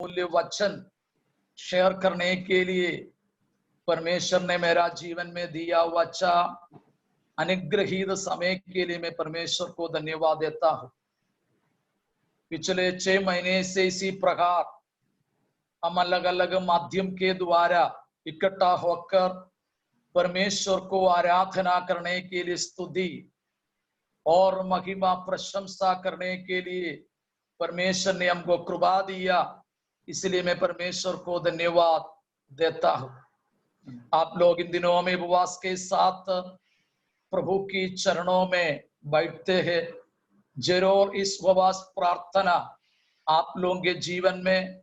मूल्य वचन शेयर करने के लिए परमेश्वर ने मेरा जीवन में दिया हुआ अच्छा अनुग्रहीत समय के लिए मैं परमेश्वर को धन्यवाद देता हूँ। पिछले 6 महीने से इसी प्रकार हम अलग अलग माध्यम के द्वारा इकट्ठा होकर परमेश्वर को आराधना करने के लिए, स्तुति और महिमा प्रशंसा करने के लिए परमेश्वर ने हमको कृपा दिया, इसलिए मैं परमेश्वर को धन्यवाद देता हूँ। आप लोग इन दिनों में उपवास के साथ प्रभु की चरणों में बैठते हैं। जरूर इस उपवास प्रार्थना आप लोगों के जीवन में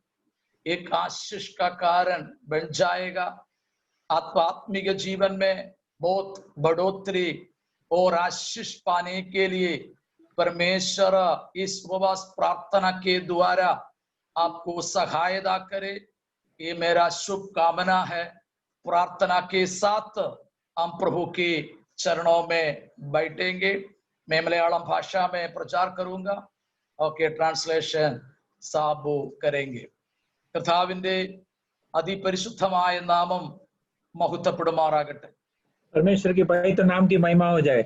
एक आशीष का कारण बन जाएगा। आत्मिक जीवन में बहुत बढ़ोतरी और आशीष पाने के लिए परमेश्वर इस उपवास प्रार्थना के द्वारा आपको सहायता करे, ये मेरा शुभ कामना है। प्रार्थना के साथ हम प्रभु के चरणों में बैठेंगे। मैं मलयालम भाषा में प्रचार करूंगा, ओके, ट्रांसलेशन साबु करेंगे। കർത്താവിന്റെ അതിപരിശുദ്ധമായ നാമം മഹത്വപ്പെടുമാറാകട്ടെ। परमेश्वर के पवित्र नाम की महिमा हो जाए।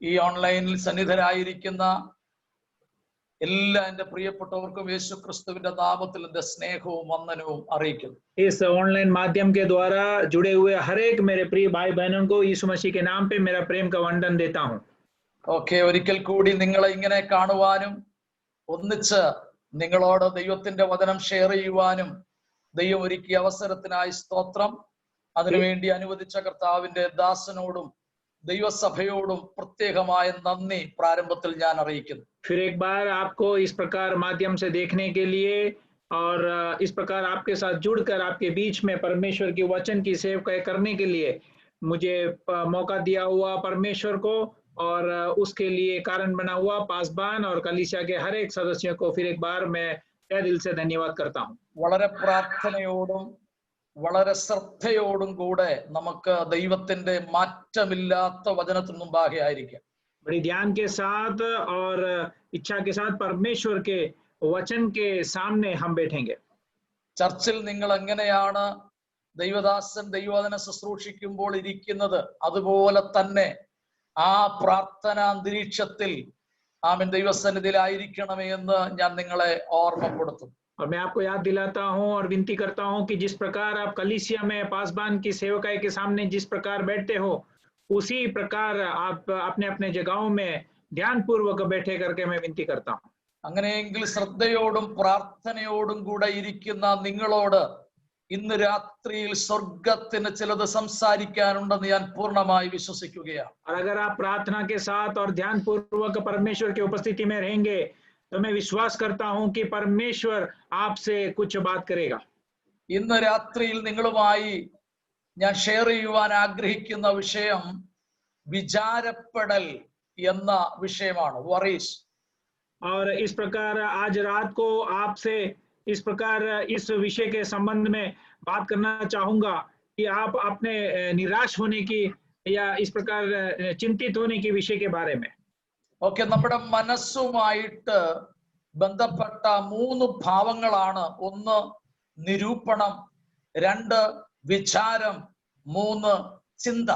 ഈ ഓൺലൈനിൽ സന്നിധരായിരിക്കുന്ന എല്ലാ എൻ്റെ പ്രിയപ്പെട്ടവർക്കും യേശു ക്രിസ്തുവിന്റെ നാമത്തിൽ എൻ്റെ സ്നേഹവും വന്ദനവും അറിയിക്കുന്നു। इस ऑनलाइन माध्यम के द्वारा जुड़े हुए हर एक मेरे प्रिय भाई बहनों को यीशु मसीह के नाम पे मेरा प्रेम का वंदन देता हूँ। ഓക്കെ, ഒരിക്കൽ കൂടി നിങ്ങളെ ഇങ്ങനെ കാണുവാനും ഒന്നിച്ച് നിങ്ങളോട് ദൈവത്തിന്റെ വചനം ഷെയർ ചെയ്യുവാനും ദൈവം ഒരുക്കിയ അവസരത്തിനായി സ്തോത്രം। അതിനുവേണ്ടി അനുവദിച്ച കർത്താവിന്റെ ദാസനോടും ദൈവസഭയോടും പ്രത്യേകമായ നന്ദി പ്രാരംഭത്തിൽ ഞാൻ അറിയിക്കുന്നു। फिर एक बार आपको इस प्रकार माध्यम से देखने के लिए और इस प्रकार आपके साथ जुड़कर आपके बीच में परमेश्वर की वचन की सेवा करने के लिए मुझे मौका दिया हुआ परमेश्वर को और उसके लिए कारण बना हुआ पासबान और कलीसिया के हर एक सदस्यों को फिर एक बार मैं तहे दिल से धन्यवाद करता हूँ। വളരെ പ്രാർത്ഥനയോടും വളരെ ശ്രദ്ധയോടും കൂടെ നമുക്ക് ദൈവത്തിന്റെ മാറ്റമില്ലാത്ത വചനത്തിന് മുമ്പാകെ ആയിരിക്കാം। बड़ी ध्यान के साथ और इच्छा के साथ परमेश्वर के वचन के सामने हम बैठेंगे। ചർച്ചിൽ നിങ്ങൾ എങ്ങനെയാണ് ദൈവദാസൻ ദൈവവചന ശുശ്രൂഷിക്കുമ്പോൾ ഇരിക്കുന്നത്, അതുപോലെ തന്നെ ആ പ്രാർത്ഥനാ അന്തരീക്ഷത്തിൽ ആമേൻ ദൈവസന്നിധിയിലായിരിക്കണമേ എന്ന് ഞാൻ നിങ്ങളെ ഓർമ്മപ്പെടുത്തും। और मैं आपको याद दिलाता हूं और विनती करता हूं कि जिस प्रकार आप कलीसिया में पासबान की सेवकाई के सामने जिस प्रकार बैठते हो, उसी प्रकार आप अपने अपने जगहों में ध्यान पूर्वक बैठे करके मैं विनती करता हूं। അങ്ങനെയെങ്കിൽ ശ്രദ്ധയോടും പ്രാർത്ഥനയോടും കൂടെ ഇരിക്കുന്ന നിങ്ങളോട് ഇന്ന് രാത്രിയിൽ സ്വർഗത്തിന് ചിലത് സംസാരിക്കാനുണ്ടെന്ന് ഞാൻ പൂർണ്ണമായി വിശ്വസിക്കുകയാണ്। और अगर आप प्रार्थना के साथ और ध्यान पूर्वक परमेश्वर की उपस्थिति में रहेंगे तो मैं विश्वास करता हूं कि परमेश्वर आपसे कुछ बात करेगा। ഇന്ന് രാത്രിയിൽ നിങ്ങളുമായി ഞാൻ ഷെയർ ചെയ്യുവാൻ ആഗ്രഹിക്കുന്ന വിഷയം വിചാരപ്പെടൽ എന്ന വിഷയമാണ്, വറീസ്। और इस प्रकार आज रात को आपसे इस प्रकार इस विषय के संबंध में बात करना चाहूंगा कि आप अपने निराश होने की या इस प्रकार चिंतित होने के विषय के बारे में। ഓക്കെ, നമ്മുടെ മനസ്സുമായിട്ട് ബന്ധപ്പെട്ട 3 ഭാവങ്ങളാണ്. 1 നിരൂപണം, 2 വിചാരം, 3 ചിന്ത।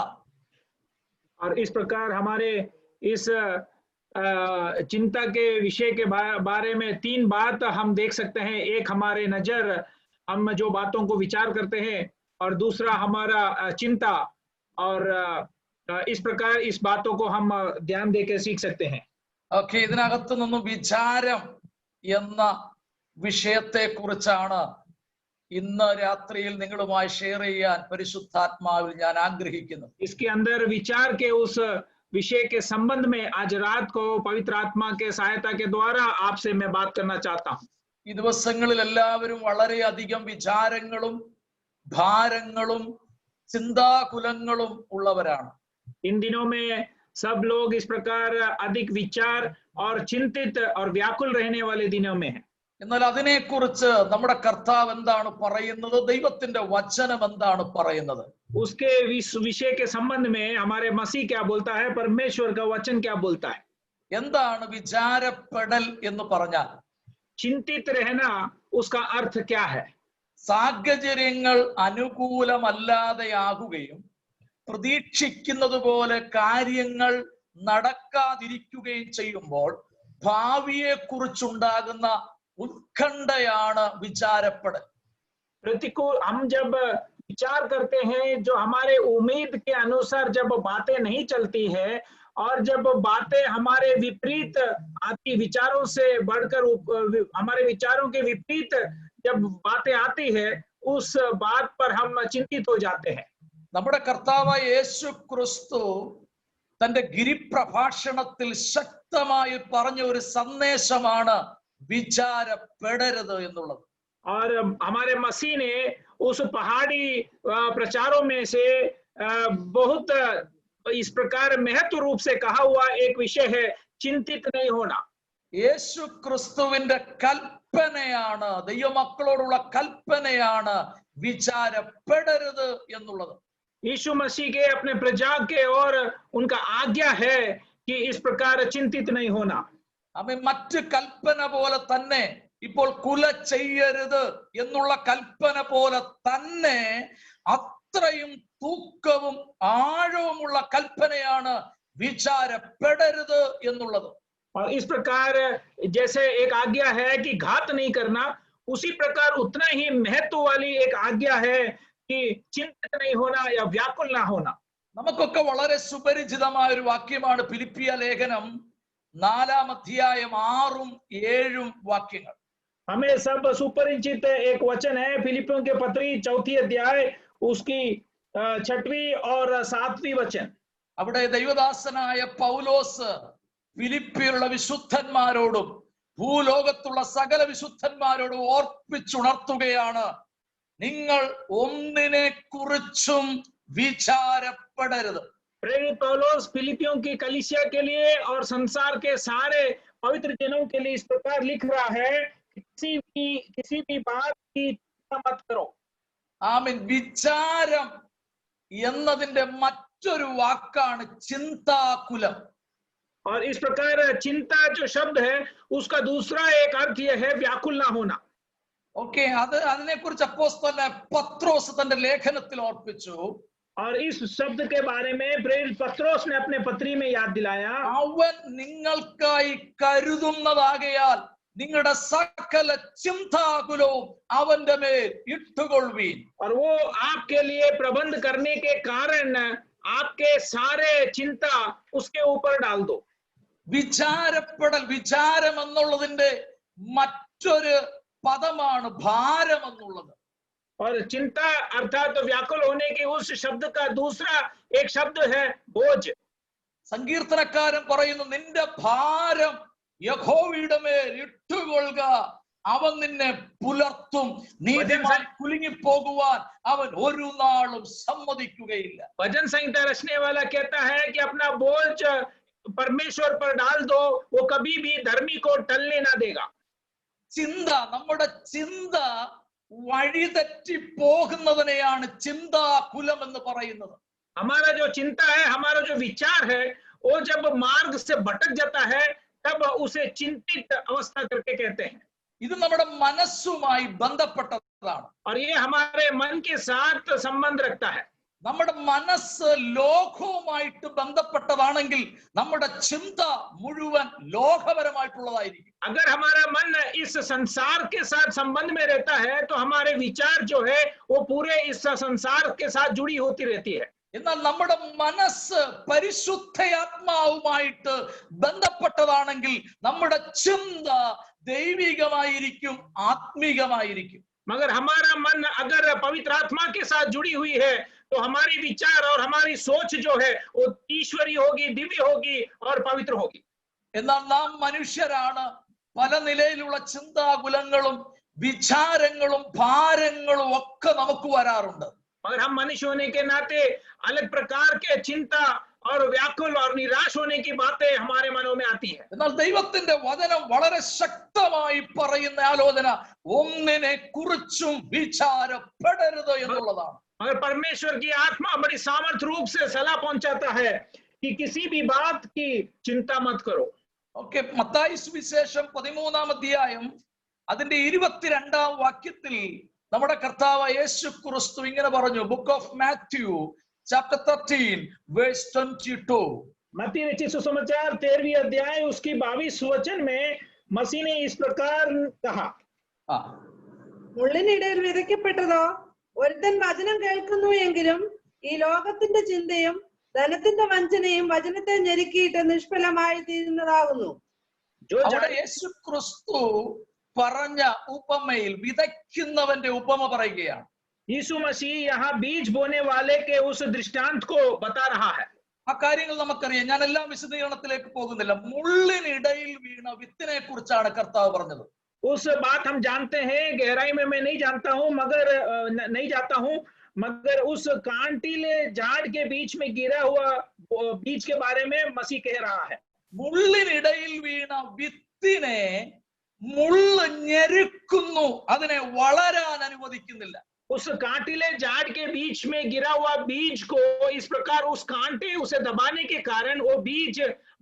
और इस प्रकार हमारे इस चिंता के विषय के बारे में 3 बात हम देख सकते हैं। एक हमारे नजर, हम जो बातों को विचार करते हैं, और दूसरा हमारा चिंता। और इस प्रकार इस बातों को हम ध्यान देकर सीख सकते हैं। ഓക്കെ, ഇതിനകത്ത് നിന്നും വിചാരം എന്ന വിഷയത്തെ കുറിച്ചാണ് ഇന്ന് രാത്രിയിൽ നിങ്ങളുമായി ഷെയർ ചെയ്യാൻ പരിശുദ്ധാത്മാവിൽ ഞാൻ ആഗ്രഹിക്കുന്നു। इसके अंदर विचार के उस विषय के संबंध में आज रात को पवित्र आत्मा के सहायता के द्वारा आपसे मैं बात करना चाहता हूँ। ഈ ദിവസങ്ങളിൽ എല്ലാവരും വളരെയധികം വിചാരങ്ങളും ഭാരങ്ങളും ചിന്താകുലങ്ങളും ഉള്ളവരാണ്। इन दिनों में सब लोग इस प्रकार अधिक विचार और चिंतित और व्याकुल रहने वाले दिनों में है। എന്നാൽ അതിനെക്കുറിച്ച് നമ്മുടെ കർത്താവ് എന്താണ് പറയുന്നത്, ദൈവത്തിന്റെ വചനം എന്താണ് പറയുന്നത്? उसके विषय के संबंध में हमारे मसीह क्या बोलता है, परमेश्वर का वचन क्या बोलता है? എന്താണ് വിചാരപ്പെടൽ എന്ന് പറഞ്ഞാൽ? चिंतित रहना उसका अर्थ क्या है? സാഹചര്യങ്ങൾ അനുകൂലമല്ലാതെയാകുകയും പ്രതീക്ഷിക്കുന്നത് പോലെ കാര്യങ്ങൾ നടക്കാതിരിക്കുകയും ചെയ്യുമ്പോൾ ഭാവിയെ കുറിച്ചുണ്ടാകുന്ന ഉത്കണ്ഠയാണ് വിചാരപ്പെടൽ. प्रतिकूल हम जब विचार करते हैं, जो हमारे उम्मीद के अनुसार जब बातें नहीं चलती है और जब बातें हमारे विपरीत आती, विचारों से बढ़कर हमारे विचारों के विपरीत जब बातें आती है, उस बात पर हम चिंतित हो जाते हैं. നമ്മുടെ കർത്താവായ യേശു ക്രിസ്തു തന്റെ ഗിരിപ്രഭാഷണത്തിൽ ശക്തമായി പറഞ്ഞ ഒരു സന്ദേശമാണ് വിചാരപ്പെടരുത് എന്നുള്ളത്. और हमारे मसीह ने उस पहाड़ी प्रचारों में से बहुत इस प्रकार महत्व रूप से कहा हुआ एक विषय है, चिंतित नहीं होना. യേശു ക്രിസ്തുവിന്റെ കൽപ്പനയാണ്, ദൈവമക്കളോടുള്ള കൽപ്പനയാണ് വിചാരപ്പെടരുത് എന്നുള്ളത്. यीशु मसीह के अपने प्रजा के और उनका आज्ञा है कि इस प्रकार चिंतित नहीं होना. അവൻ മറ്റ് കൽപ്പന പോലെ തന്നെ ഇപ്പോൾ കുല ചെയ്യരുത് എന്നുള്ള കൽപ്പന പോലെ തന്നെ അത്രയും തൂക്കവും ആഴവുമുള്ള കൽപ്പനയാണ് വിചാരപ്പെടരുത് എന്നുള്ളത്. और इस प्रकार जैसे एक आज्ञा है कि घात नहीं करना, उसी प्रकार उतना ही महत्व वाली एक आज्ञा है कि चिंतित नहीं होना या व्याकुल ना होना. നമുക്കൊക്കെ വളരെ സുപരിചിതമായ ഒരു വാക്യമാണ് ഫിലിപ്പിയ ലേഖനം 4-ാം അധ്യായം 6-7 വാക്യങ്ങൾ. हमें सब सुपरिचित एक वचन है, फिलिपियों के पत्री 4 अध्याय उसकी 6वीं और 7वीं वचन. അവിടെ ദൈവദാസനായ പൗലോസ് ഫിലിപ്പിയിലുള്ള വിശുദ്ധന്മാരോടും ഭൂലോകത്തുള്ള സകല വിശുദ്ധന്മാരോടും ഓർപ്പിച്ചുണർത്തുകയാണ്, നിങ്ങൾ ഒന്നിനെ കുറിച്ചും വിചാരപ്പെടരുത്. प्रेरित पौलुस फिलिपियों की कलीसिया के लिए और संसार के सारे पवित्र जनों के लिए इस प्रकार लिख रहा है, किसी भी बात की चिंता मत करो. ആമേൻ. വിചാരം എന്നതിന്റെ മറ്റൊരു വാക്കാണ് ചിന്താകുലം. और इस प्रकार चिंता जो शब्द है उसका दूसरा एक अर्थ यह है व्याकुल ना होना. ഓക്കെ, അതിനെക്കുറിച്ച് അപ്പോസ്തലൻ പത്രോസ് തന്റെ ലേഖനത്തിൽ ഓർപ്പിച്ചു. और इस शब्द के बारे में प्रेरित पत्रोस ने अपने पत्री में याद दिलाया, അവൻ നിങ്ങൾക്കായി കരുതുന്നതാകയാൽ നിങ്ങളുടെ സകല ചിന്താകുലവും അവന്റെ മേൽ ഇട്ടുകൊള്ളുവീൻ. और वो आपके लिए प्रबंध करने के कारण आपके सारे चिंता उसके ऊपर डाल दो. വിചാരപ്പെടൽ, വിചാരം എന്നുള്ളതിന്റെ മറ്റൊരു പദമാണ് ഭാരം എന്നുള്ളത്. और चिंता अर्थात व्याकुल होने के उस शब्द का दूसरा एक शब्द है बोझ. സങ്കീർത്തനക്കാരൻ പറയുന്നു, നിന്റെ ഭാരം യഹോവയുടെ മേൽ ഇട്ടുകൊള്ളുക, അവൻ നിന്നെ പുലർത്തും, നീതിമാൻ കുലുങ്ങിപ്പോകുവാൻ അവൻ ഒരു നാളും സമ്മതിക്കുകയില്ല. भजन संहिता रचने वाला कहता है कि अपना बोझ परमेश्वर पर डाल दो, वो कभी भी धर्मी को टलने ना देगा. ചിന്ത, നമ്മുടെ ചിന്ത വഴിതെറ്റി പോകുന്നതിനെയാണ് ചിന്താകുലം എന്ന് പറയുന്നത്. हमारा जो चिंता है, हमारा जो विचार है, वो जब मार्ग से भटक जाता है तब उसे चिंतित अवस्था करके कहते हैं. ഇത് നമ്മുടെ മനസ്സുമായി ബന്ധപ്പെട്ടതാണ്. और ये हमारे मन के साथ संबंध रखता है. നമ്മുടെ മനസ്സ് ലോകവുമായിട്ട് ബന്ധപ്പെട്ടതാണെങ്കിൽ നമ്മുടെ ചിന്ത മുഴുവൻ ലോകപരമായിട്ടുള്ളതായിരിക്കും. अगर हमारा मन इस संसार के साथ संबंध में रहता है तो हमारे विचार जो है वो पूरे इस संसार के साथ जुड़ी होती रहती है. എന്നാൽ നമ്മുടെ മനസ്സ് പരിശുദ്ധാത്മാവുമായിട്ട് ബന്ധപ്പെട്ടതാണെങ്കിൽ നമ്മുടെ ചിന്ത ദൈവികമായിരിക്കും, ആത്മീകമായിരിക്കും. मगर हमारा मन अगर पवित्र आत्मा के साथ जुड़ी हुई है तो हमारी विचार और हमारी सोच जो है वो ईश्वरी होगी, दिव्य होगी और पवित्र होगी. എന്നാൽ നാം മനുഷ്യരാണ്, പല നിലയിലുള്ള ചിന്താകുലങ്ങളും വിചാരങ്ങളും ഭാരങ്ങളും ഒക്കെ നമുക്ക് വരാറുണ്ട്. मगर हम मनुष्य होने के नाते अलग प्रकार के चिंता और व्याकुल और निराश होने की बातें हमारे मनों में आती है. എന്നാൽ ദൈവത്തിന്റെ വചനം വളരെ ശക്തമായി പറയുന്ന ആലോചന ഒന്നിനെ കുറിച്ചും വിചാരപ്പെടരുത് എന്നുള്ളതാണ്. मगर परमेश्वर की आत्मा बड़ी सामर्थ्य रूप से सलाह पहुंचाता है कि किसी भी बात की चिंता मत करो. ഓക്കെ, മത്തായി സുവിശേഷം 13-ാം അധ്യായം അതിന്റെ 22-ാം വാക്യത്തിൽ നമ്മുടെ കർത്താവ് യേശു ക്രിസ്തു ഇങ്ങനെ പറഞ്ഞു. Book of Matthew chapter 13 verse 22. मत्ती रचित सुसमाचार 13वीं अध्याय उसकी 22 वचन में मसीह ने इस प्रकार कहा. മുള്ളിനിടയിൽ വിതയ്ക്കപ്പെട്ടതോ ഒരുത്തൻ വചനം കേൾക്കുന്നു എങ്കിലും ഈ ലോകത്തിന്റെ ചിന്തയും ധനത്തിന്റെ വഞ്ചനയും വചനത്തെ ഞെരുക്കിയിട്ട് നിഷ്ഫലമായി തീരുന്നതാകുന്നു. അവിടെ യേശു ക്രിസ്തു പറഞ്ഞ ഉപമയിൽ വിതയ്ക്കുന്നവന്റെ ഉപമ പറയുകയാണ്. यीशु मसीह यहाँ बीज बोने वाले के उस दृष्टांत को बता रहा है. ആ കാര്യങ്ങൾ നമുക്കറിയാം. ഞാൻ എല്ലാം വിശദീകരണത്തിലേക്ക് പോകുന്നില്ല. മുള്ളിനിടയിൽ വീണ വിത്തിനെ കുറിച്ചാണ് കർത്താവ് പറഞ്ഞത്. उस बात हम जानते हैं, गहराई में मैं नहीं जानता हूं, नहीं जाता हूं, मगर उस कांटीले झाड़ के बीच में गिरा हुआ बीज के बारे में मसीह कह रहा है. മുള്ളിനിടയിൽ വീണ വിത്തിനെ മുള്ള് ഞെരുക്കുന്നു, അതിനെ വളരാൻ അനുവദിക്കുന്നില്ല. उस कांटीले झाड़ के बीच में गिरा हुआ बीज को इस प्रकार उस कांटे उसे दबाने के कारण वो बीज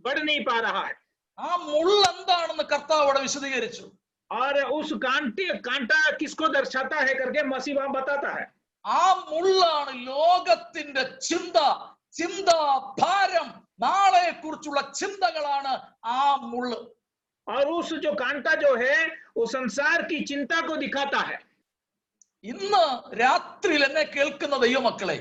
बढ़ नहीं पा रहा है. ആ മുള്ള എന്താണെന്ന് കർത്താവ് അവിടെ വിശദീകരിച്ചു. और उस कांटा किसको दर्शाता है करके मसीह वहां बताता है. ആ മുള്ളാണ് ലോകത്തിന്റെ ചിന്ത ഭാരം, നാളെ കുറിച്ചുള്ള ചിന്തകളാണ് ആ മുള്ള്. और उस जो कांटा जो है वो संसार की चिंता को दिखाता है. ഇന്ന് രാത്രിയിൽ എന്നെ കേൾക്കുന്ന ദൈവമക്കളെ,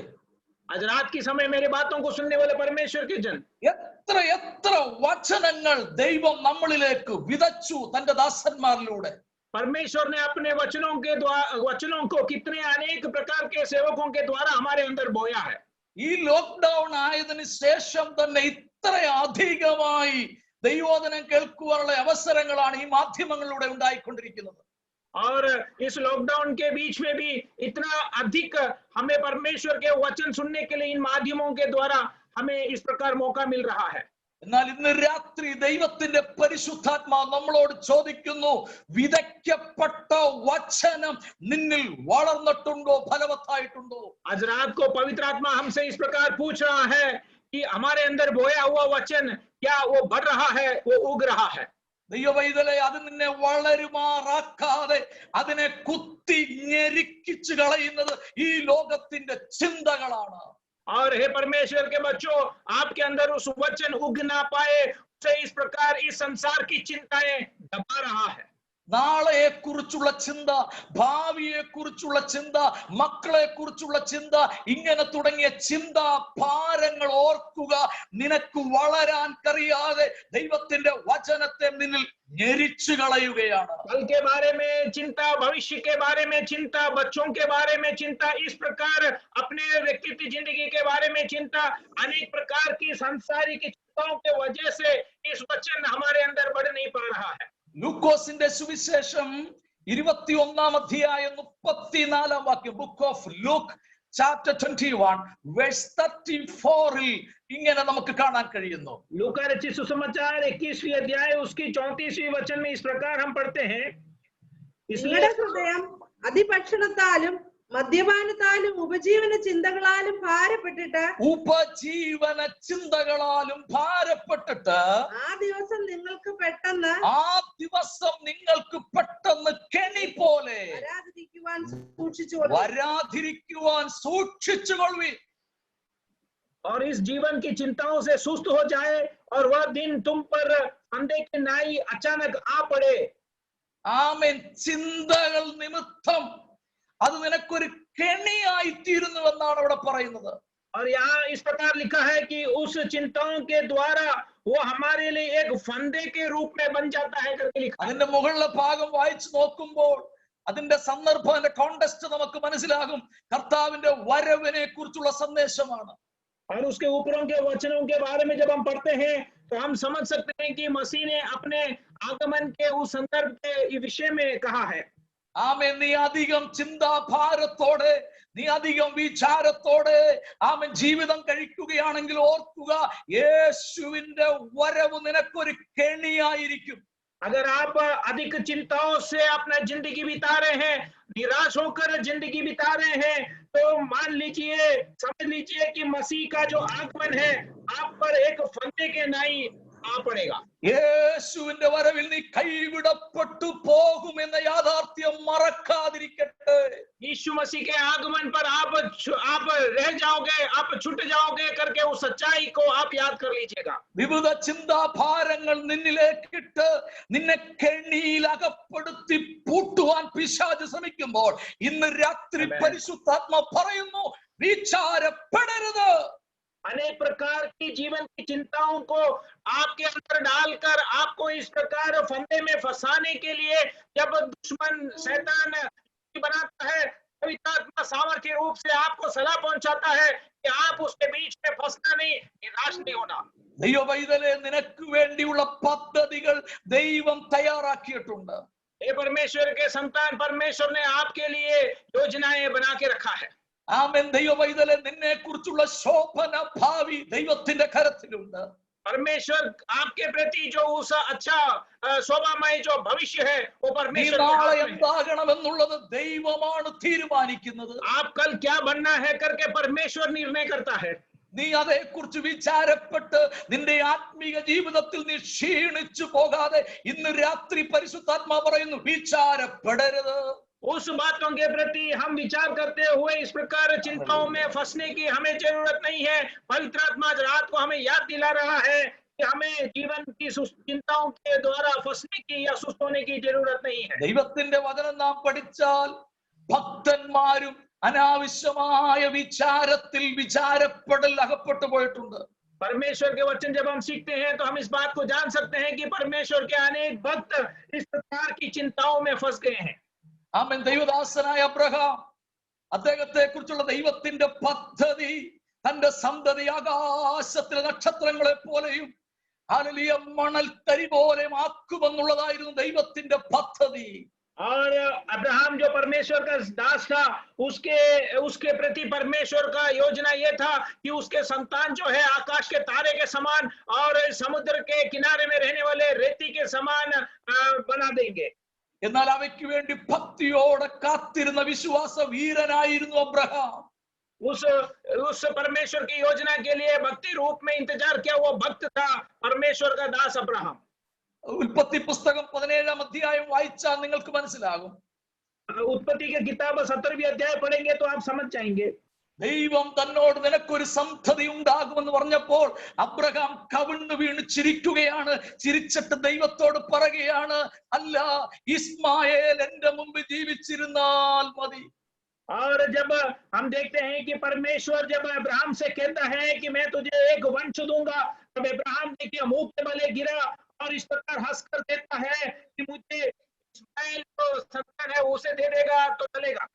आज रात के समय मेरे बातों को सुनने वाले परमेश्वर के जन, എത്ര വചനങ്ങൾ ദൈവം നമ്മളിലേക്ക് വിതച്ചു തന്റെ ദാസന്മാരിലൂടെ. परमेश्वर ने अपने वचनों को कितने अनेक प्रकार के सेवकों के द्वारा हमारे अंदर बोया है. ഈ ലോക്ക്ഡൌൺ ആയതിനു ശേഷം തന്നെ ഇത്ര അധികമായി ദൈവവചനം കേൾക്കുവാനുള്ള അവസരങ്ങളാണ് ഈ മാധ്യമങ്ങളിലൂടെ ഉണ്ടായിക്കൊണ്ടിരിക്കുന്നത്. और इस लॉकडाउन के बीच में भी इतना अधिक हमें परमेश्वर के वचन सुनने के लिए इन माध्यमों के द्वारा हमें इस प्रकार मौका मिल रहा है. എന്നാൽ ഇന്ന് രാത്രി ദൈവത്തിന്റെ പരിശുദ്ധാത്മാവ് നമ്മളോട് ചോദിക്കുന്നു, വിതയ്ക്കപ്പെട്ട വചനം നിന്നിൽ വളർന്നിട്ടുണ്ടോ, ഫലവത്തായിട്ടുണ്ടോ? आज रात को पवित्र आत्मा हमसे इस प्रकार पूछ रहा है कि हमारे अंदर बोया हुआ वचन क्या वो बढ़ रहा है, वो उग रहा है. ദൈവവൈതലെ, അത് നിന്നെ വളരുമാറാക്കാതെ അതിനെ കുത്തി ഞെരുക്കിച്ചു കളയുന്നത് ഈ ലോകത്തിന്റെ ചിന്തകളാണ്. और हे परमेश्वर के बच्चों, आपके अंदर उस वचन उग ना पाए उसे इस प्रकार इस संसार की चिंताएं दबा रहा है. നാളെയെ കുറിച്ചുള്ള ചിന്ത, ഭാവിയെ കുറിച്ചുള്ള ചിന്ത, മക്കളെ കുറിച്ചുള്ള ചിന്ത, ഇങ്ങനെ തുടങ്ങിയ ചിന്താ ഭാരങ്ങൾ ഓർക്കുക. നിനക്ക് വളരാൻ കഴിയാതെ ദൈവത്തിന്റെ വചനത്തെ നിന്നിൽ ഞെരിച്ചു കളയുകയാണ്. कल के बारे में चिंता, भविष्य के बारे में चिंता, बच्चों के बारे में चिंता, इस प्रकार अपने व्यक्तिगत जिंदगी के बारे में चिंता, अनेक प्रकार की सांसारिक चिंताओं के वजह से इस वचन हमारे अंदर बढ़ नहीं पा रहा है. ലൂക്കോസിന്റെ സുവിശേഷം 21-ാം അധ്യായം 34-ാം വാക്യം, book of Luke chapter 21 verse 34-ൽ ഇങ്ങനെ നമുക്ക് കാണാൻ കഴിയുന്നു. लूका रचित सुसमाचार 21वीं अध्याय उसकी 34वीं वचन में इस प्रकार हम पढ़ते हैं. നിങ്ങളുടെ ഹൃദയം അതിഭക്ഷണത്താലും മദ്യപാനത്താലും ഉപജീവന ചിന്തകളാലും ഭാരപ്പെട്ടിട്ട് ആ ദിവസം നിങ്ങൾക്ക് പെട്ടെന്ന് കെണി പോലെ വരാതിരിക്കുവാൻ സൂക്ഷിച്ചുകൊള്ളുവിൻ. और इस जीवन की चिंताओं से सुस्त हो जाए और वह दिन तुम पर फंदे की नाई अचानक आ पड़े. ആമേൻ. ചിന്തകൾ നിമിത്തം അത് നിനക്കൊരു കെണിയായിത്തീരുന്നുവെന്നാണ് അവിടെ പറയുന്നത്. और यहाँ इस प्रकार लिखा है कि उस चिंताओं के द्वारा वो हमारे लिए एक फंदे के रूप में बन जाता है करके लिखा है. അതിന്റെ മുകളിലെ ഭാഗം വായിച്ചു നോക്കുമ്പോൾ അതിന്റെ സന്ദർഭം, അതിന്റെ കോണ്ടെക്സ്റ്റ് നമുക്ക് മനസ്സിലാകും. കർത്താവിന്റെ വരവിനെ കുറിച്ചുള്ള സന്ദേശമാണ്. और उसके ऊपरों के वचनों के बारे में जब हम पढ़ते हैं तो हम समझ सकते हैं कि मसीह ने अपने आगमन के उस संदर्भ के विषय में कहा है. ആമേൻ. നീ അധികം ചിന്താഭാരത്തോടെ, നീ അധികം വിചാരത്തോടെ ആമേൻ ജീവിതം കഴിക്കുകയാണെങ്കിൽ ഓർക്കുക, യേശുവിന്റെ വരവ് നിനക്കൊരു കെണിയായിരിക്കും. अगर आप अधिक चिंताओं से अपना जिंदगी बिता रहे हैं, निराश होकर जिंदगी बिता रहे हैं, तो मान लीजिए, समझ लीजिए कि मसीह का जो आगमन है आप पर एक फंदे के नाई पड़ेगा। യേശുവിന്റെ വരവിൽ നീ കൈവിടപ്പെട്ടു പോകുമെന്ന യാഥാർത്ഥ്യം മറക്കാതിരിക്കട്ടെ. यीशु मसीह के आगमन पर आप रह जाओगे, आप छूट जाओगे करके उस सच्चाई को आप याद कर लीजिएगा। വിവിധ ചിന്താഭാരങ്ങൾ നിന്നിലേക്കിട്ട് നിന്നെ കെണിയിൽ അകപ്പെടുത്തി പൂട്ടുവാൻ പിശാച് ശ്രമിക്കുമ്പോൾ ഇന്ന് രാത്രി പരിശുദ്ധാത്മ പറയുന്നു, വിചാരപ്പെടരുത്. अनेक प्रकार की जीवन की चिंताओं को आपके अंदर डालकर आपको इस प्रकार फंदे में फंसाने के लिए जब दुश्मन शैतान बनाता है, पवित्र आत्मा सामर्थ्य रूप से आपको सलाह पहुंचाता है कि आप उसके बीच में फंसना नहीं, निराश नहीं होना। ദൈവവൈതലേ, നിനക്ക് വേണ്ടിയുള്ള പദ്ധതികൾ ദൈവം തയ്യാറാക്കിയിട്ടുണ്ട്. हे परमेश्वर के संतान, परमेश्वर ने आपके लिए योजनाएं बना के रखा है। ആമേൻ. ദൈവവൈതലേ, നിന്നെ കുറിച്ചുള്ള ശോഭന ഭാവി ദൈവത്തിന്റെ കരത്തിലുണ്ട്. परमेश्वर आपके प्रति जो उस अच्छा शोभामय जो भविष्य है वो നീ परमेश्वर के നാളെ हाथ में है। എന്താകണമെന്നുള്ളത് ദൈവമാണ് തീരുമാനിക്കുന്നത്. आप कल क्या बनना है करके परमेश्वर निर्णय करता है। നീ അതേക്കുറിച്ച് വിചാരപ്പെട്ട് നിന്റെ ആത്മീക ജീവിതത്തിൽ നീ ക്ഷീണിച്ചു പോകാതെ ഇന്ന് രാത്രി പരിശുദ്ധാത്മാ പറയുന്നു, വിചാരപ്പെടരുത്. उस बातों के प्रति हम विचार करते हुए इस प्रकार चिंताओं में फंसने की हमें जरूरत नहीं है। पवित्र आत्मा आज रात को हमें याद दिला रहा है कि हमें जीवन की चिंताओं के द्वारा फंसने की या सुस्त होने की जरूरत नहीं है। ദൈവത്തിന്റെ വചനം നാം പഠിച്ചാൽ ഭക്തന്മാരും അനാവശ്യമായ വിചാരത്തിൽ വിചാരപ്പെടൽ അകപ്പെട്ടു പോയിട്ടുണ്ട്. परमेश्वर के वचन जब हम सीखते हैं तो हम इस बात को जान सकते हैं कि परमेश्वर के अनेक भक्त इस प्रकार की चिंताओं में फंस गए हैं। ആമേൻ. ദൈവദാസനായ അബ്രഹാം, അദ്ദേഹത്തെ കുറിച്ചുള്ള ദൈവത്തിന്റെ പദ്ധതി തന്റെ സന്തതി ആകാശത്തിലെ നക്ഷത്രങ്ങളെ പോലെയും ഹല്ലേലൂയ മണൽത്തരി പോലെയും ആക്കുമെന്നുള്ളതായിരുന്നു ദൈവത്തിന്റെ പദ്ധതി. और अब्राहम जो परमेश्वर का दास था, उसके प्रति परमेश्वर का योजना ये था कि उसके संतान जो है आकाश के तारे के समान और समुद्र के किनारे में रहने वाले रेती के समान बना देंगे। എന്നാൽ അവയ്ക്ക് വേണ്ടി ഭക്തിയോടെ കാത്തിരുന്ന വിശ്വാസ വീരനായിരുന്നു അബ്രഹാം. उस परमेश्वर की योजना के लिए भक्ति रूप में इंतजार किया वो भक्त था परमेश्वर का दास अब्राहम। ഉൽപ്പത്തി പുസ്തകം 17-ാം അധ്യായം വായിച്ചാൽ നിങ്ങൾക്ക് മനസ്സിലാകും. उत्पत्ति की किताब 17वीं अध्याय पढ़ेंगे तो आप समझ जाएंगे। ദൈവം തന്നോട് നിനക്കൊരു സന്തതി ഉണ്ടാകുമെന്ന് പറഞ്ഞപ്പോൾ അബ്രഹാം കവിണ്ണു വീണ് ചിരിക്കുകയാണ്. ചിരിച്ചിട്ട് ദൈവത്തോട് പറയുകയാണ്, അല്ല, ഇസ്മായേൽ എന്റെ മുമ്പിൽ ജീവിച്ചിരുന്നാൽ മതി. और जब हम देखते हैं कि परमेश्वर जब अब्राहम से कहता है कि मैं तुझे एक वंश दूंगा, तब अब्राहम देखिए मुंह के बले गिरा और इस प्रकार हंसकर देता है कि मुझे इस्माइल जो संतान है उसे दे देगा तो चलेगा।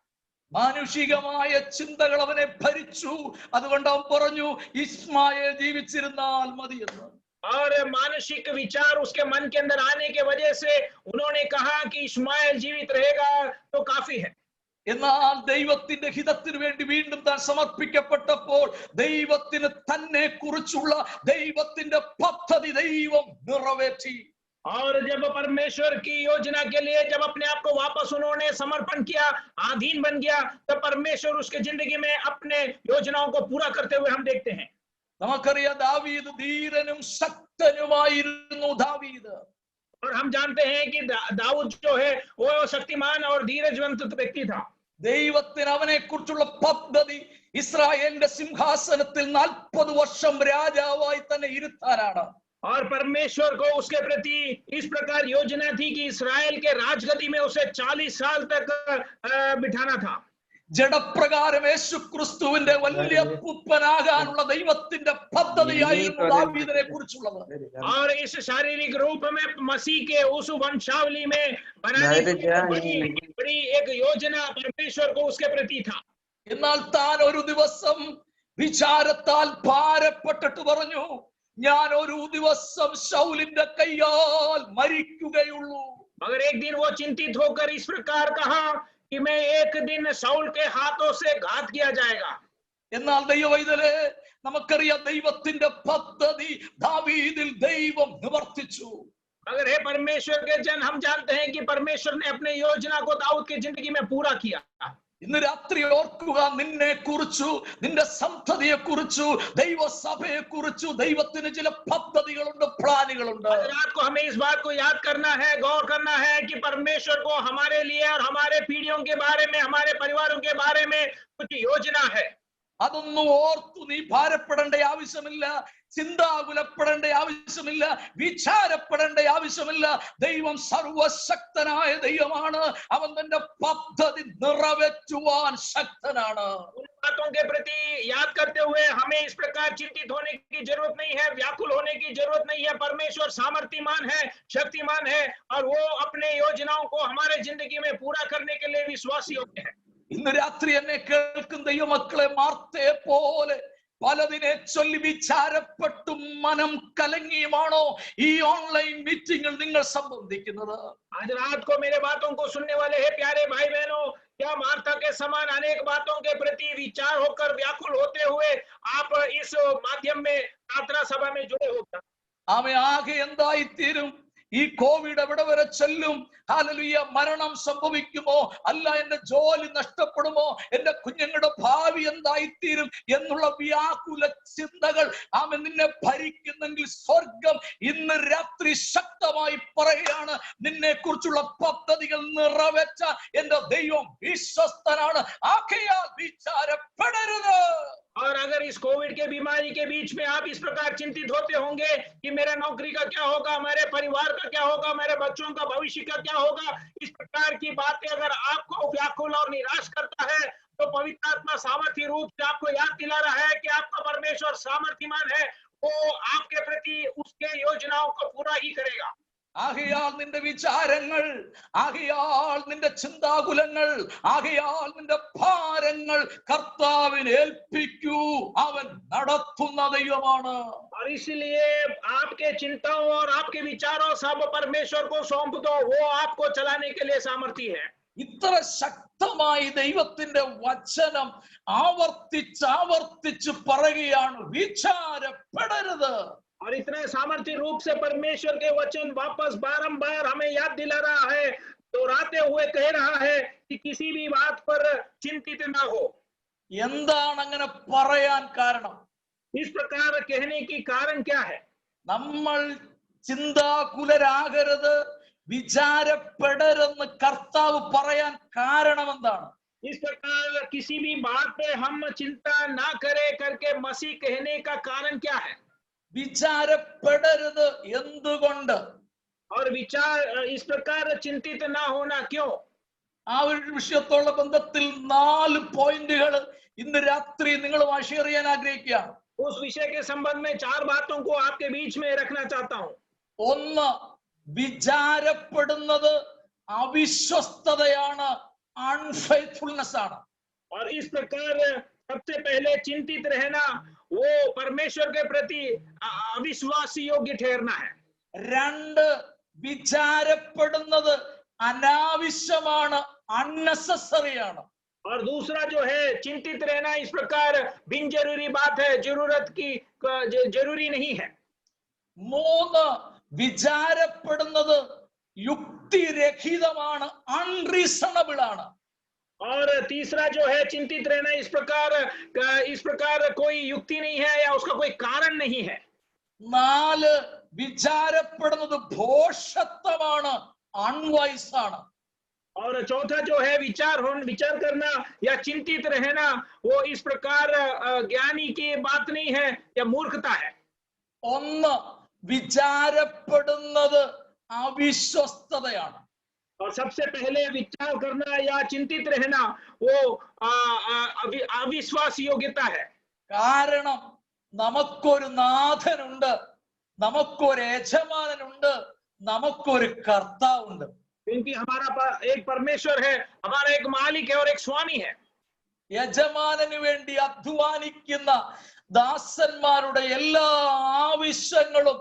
മാനുഷികമായ ചിന്തകൾ അവനെ ഭരിച്ചു. അതുകൊണ്ട് അവൻ പറഞ്ഞു, ഇസ്മായേൽ ജീവിച്ചിരുന്നാൽ മതി എന്ന്. और मानसिक विचार उसके मन के अंदर आने के वजह से उन्होंने कहा कि इस्माइल जीवित रहेगा तो काफी है। എന്നാൽ ദൈവത്തിന്റെ ഹിതത്തിന് വേണ്ടി വീണ്ടും താൻ സമർപ്പിക്കപ്പെട്ടപ്പോൾ ദൈവത്തിന് തന്നെ കുറിച്ചുള്ള ദൈവത്തിന്റെ പദ്ധതി ദൈവം നിറവേറ്റി. और जब परमेश्वर की योजना के लिए जब अपने आप को वापस उन्होंने समर्पण किया, अधीन बन गया, तब परमेश्वर उसके जिंदगी में अपने योजनाओं को पूरा करते हुए हम देखते हैं। നമുക്കറിയാം, ദാവീദ് ധീരനും ശക്തനുമായിരുന്നു. ദാവീദ്, और हम जानते हैं कि दाऊद जो है वो शक्तिमान और धीरजवंत व्यक्ति था। ദൈവത്തിന് അവനെ കുറിച്ചുള്ള പദ്ധതി ഇസ്രായേലിന്റെ സിംഹാസനത്തിൽ 40 വർഷം രാജാവായി തന്നെ ഇരുത്താനാണ്. और परमेश्वर को उसके प्रति इस प्रकार योजना थी कि इस्राएल के राजगद्दी में उसे 40 साल तक बिठाना था। ജഡപ്രകാരം യേശു ക്രിസ്തുവിന്റെ വലിയ പുത്രനാകാനുള്ള ദൈവത്തിന്റെ പദ്ധതിയായിരുന്നു ദാവീദിനെ കുറിച്ചുള്ളത്. और इस शारीरिक रूप में मसीह के उस वंशावली में बनाने की बड़ी एक योजना परमेश्वर को उसके प्रति था। എന്നാൽ താൻ ഒരു ദിവസം വിചാരത്താൽ ഭാരപ്പെട്ടിട്ട് പറഞ്ഞു, ഞാൻ ഒരു ദിവസം ശൗലിന്റെ കയ്യാൽ മരിക്കുകയുള്ളൂ. मगर एक दिन वो चिंतित होकर इस प्रकार कहा कि मैं एक दिन शाऊल के हाथों से घात किया जाएगा। എന്നാൽ ദൈവവൈതലേ, നമുക്കറിയാം ദൈവത്തിന്റെ പദ്ധതി ദാവീദിൽ ദൈവം നിവർത്തിച്ചു. अगर हे परमेश्वर के जन, हम जानते हैं कि परमेश्वर ने अपने योजना को दाऊद की जिंदगी में पूरा किया। ഇന്ന് രാത്രി ഓർക്കുക, നിന്നെ കുറിച്ചു, നിന്റെ സന്തതിയെ കുറിച്ചു, ദൈവസഭയെ കുറിച്ചു ദൈവത്തിന് ചില പദ്ധതികളുണ്ട്, പ്ലാനുകളുണ്ട്. रात को हमें इस बात को याद करना है, गौर करना है कि परमेश्वर को हमारे लिए और हमारे पीढ़ियों के बारे में, हमारे परिवारों के बारे में कुछ योजना है. അതൊന്നും ഓർത്തു നീ ഭാരപ്പെടേണ്ട ആവശ്യമില്ല, ചിന്താകുലപ്പെടേണ്ട ആവശ്യമില്ല, വിചാരപ്പെടേണ്ട ആവശ്യമില്ല. ദൈവം സർവശക്തനായ ദൈവമാണ്. അവൻ തന്റെ പദ്ധതി നിറവേറ്റുവാൻ ശക്തനാണ്. उन बातों के प्रति याद करते हुए हमें इस प्रकार चिंतित होने की जरूरत नहीं है, व्याकुल होने की जरूरत नहीं है. परमेश्वर सामर्थ्यवान है, शक्तिमान है और वो अपने योजनाओं को हमारे जिंदगी में पूरा करने के लिए विश्वासी होते हैं. ഇന്ന് രാത്രി എന്നെ കേൾക്കുന്ന ദൈവമക്കളെ, മാർത്തയെ പോലെ പലതിനെ ചൊല്ലി വിചാരപ്പെട്ടും മനം കലങ്ങിയുമാണോ ഈ ഓൺലൈൻ മീറ്റിംഗിൽ നിങ്ങൾ സംബന്ധിക്കുന്നത്? आज रात को मेरे बातों को सुनने वाले हैं प्यारे भाई बहनों, क्या मार्था के समान अनेक बातों के प्रति विचार होकर व्याकुल होते हुए आप इस माध्यम में प्रार्थना सभा में जुड़े होगा? ആമേ, ആകെ എന്തായിത്തീരും? ഈ കോവിഡ് എവിടെ വരെ ചെല്ലും? ഹല്ലേലൂയ. മരണം സംഭവിക്കുമോ? അല്ല എന്റെ ജോലി നഷ്ടപ്പെടുമോ? എന്റെ കുഞ്ഞുങ്ങളുടെ ഭാവി എന്തായിത്തീരും എന്നുള്ള വ്യാകുല ചിന്തകൾ ആമേ നിന്നെ ഭരിക്കുന്നെങ്കിൽ സ്വർഗം ഇന്ന് രാത്രി ശക്തമായി പറയുകയാണ്, നിന്നെ കുറിച്ചുള്ള പദ്ധതികൾ നിറവേറ്റ എന്റെ ദൈവം വിശ്വസ്തനാണ്. ആകയാൽ വിചാരപ്പെടരുത്. और अगर इस कोविड के बीमारी के बीच में आप इस प्रकार चिंतित होते होंगे कि मेरा नौकरी का क्या होगा, मेरे परिवार का क्या होगा, मेरे बच्चों का भविष्य का क्या होगा, इस प्रकार की बातें अगर आपको व्याकुल और निराश करता है, तो पवित्र आत्मा सामर्थ्य रूप से आपको याद दिला रहा है कि आपका परमेश्वर सामर्थ्यवान है, वो आपके प्रति उसके योजनाओं को पूरा ही करेगा. ആകയാൽ നിന്റെ വിചാരങ്ങൾ, ആകയാൽ നിന്റെ ചിന്താകുലങ്ങൾ, ആകയാൽ നിന്റെ ഭാരങ്ങൾ കർത്താവിനെ ഏൽപ്പിക്കൂ. അവൻ നടത്തുന്ന ദൈവമാണ്. और इसलिए आपके चिंताओं और आपके विचारों सब परमेश्वर को सौंप दो, वो आपको चलाने के लिए सामर्थ्य है. ഇത്ര ശക്തമായി ദൈവത്തിന്റെ വചനം ആവർത്തിച്ച് പറയുകയാണ്, വിചാരപ്പെടരുത്. और इतने सामर्थ्य रूप से परमेश्वर के वचन वापस बारंबार हमें याद दिला रहा है, दोहराते हुए कह रहा है कि किसी भी बात पर चिंतित ना हो. എന്താണ് അങ്ങനെ പറയാൻ കാരണം? इस प्रकार कहने की कारण क्या है? നമ്മൾ ചിന്താകുലരാകരുത്, വിചാരപ്പെടരുതെന്ന് കർത്താവ് പറയാൻ കാരണം എന്താണ്? इस प्रकार किसी भी बात पे हम चिंता ना करे करके मसीह कहने का कारण क्या है? വിചാരപ്പെടരുത് എന്തുകൊണ്ട്? और विचार इस प्रकार चिंतित ना होना क्यों? ആ ഒരു വിഷയത്തോടുള്ള ബന്ധത്തിൽ 4 പോയിന്റുകൾ ഇന്ന് രാത്രി നിങ്ങളുമായി ഷെയർ ചെയ്യാൻ ആഗ്രഹിക്കുകയാണ്. उस विषय के संबंध में 4 बातों को आपके बीच में रखना चाहता हूं. ഒന്ന്, വിചാരപ്പെടുന്നത് അവിശ്വസ്തതയാണ്, അൺഫെയ്ത്ത്ഫുൾനെസ് ആണ്. और इस प्रकार सबसे पहले चिंतित रहना वो परमेश्वर के प्रति अविश्वासी योग्य ठहरना है. 2, വിചാരപ്പെടുന്നത് അനാവശ്യമാണ്, അൺനെസസറി ആണ്. और दूसरा जो है चिंतित रहना इस प्रकार बिन जरूरी बात है, जरूरत की जरूरी नहीं है. 3, വിചാരപ്പെടുന്നത് യുക്തിരഹിതമാണ്, അൺറീസണബിൾ ആണ്. और तीसरा जो है चिंतित रहना इस प्रकार कोई युक्ति नहीं है या उसका कोई कारण नहीं है. 4, വിചാരപ്പെടുന്നത് ഭോഷത്വമാണ്, അൺവൈസ് ആണ്. और चौथा जो है विचार करना या चिंतित रहना वो इस प्रकार ज्ञानी की बात नहीं है या मूर्खता है. 1, വിചാരപ്പെടുന്നത് അവിശ്വസ്തതയാണ്. और सबसे पहले विचार करना या चिंतित रहना वो अविश्वास योग्यता है. കാരണം നമുക്കൊരു നാഥനുണ്ട്, നമുക്കൊരു യജമാനനുണ്ട്, നമുക്കൊരു കർത്താവുണ്ട്. क्योंकि हमारा एक परमेश्वर है, हमारा एक मालिक है और एक स्वामी है. യജമാനന് വേണ്ടി അധ്വാനിക്കുന്ന ദാസന്മാരുടെ എല്ലാ ആവശ്യങ്ങളും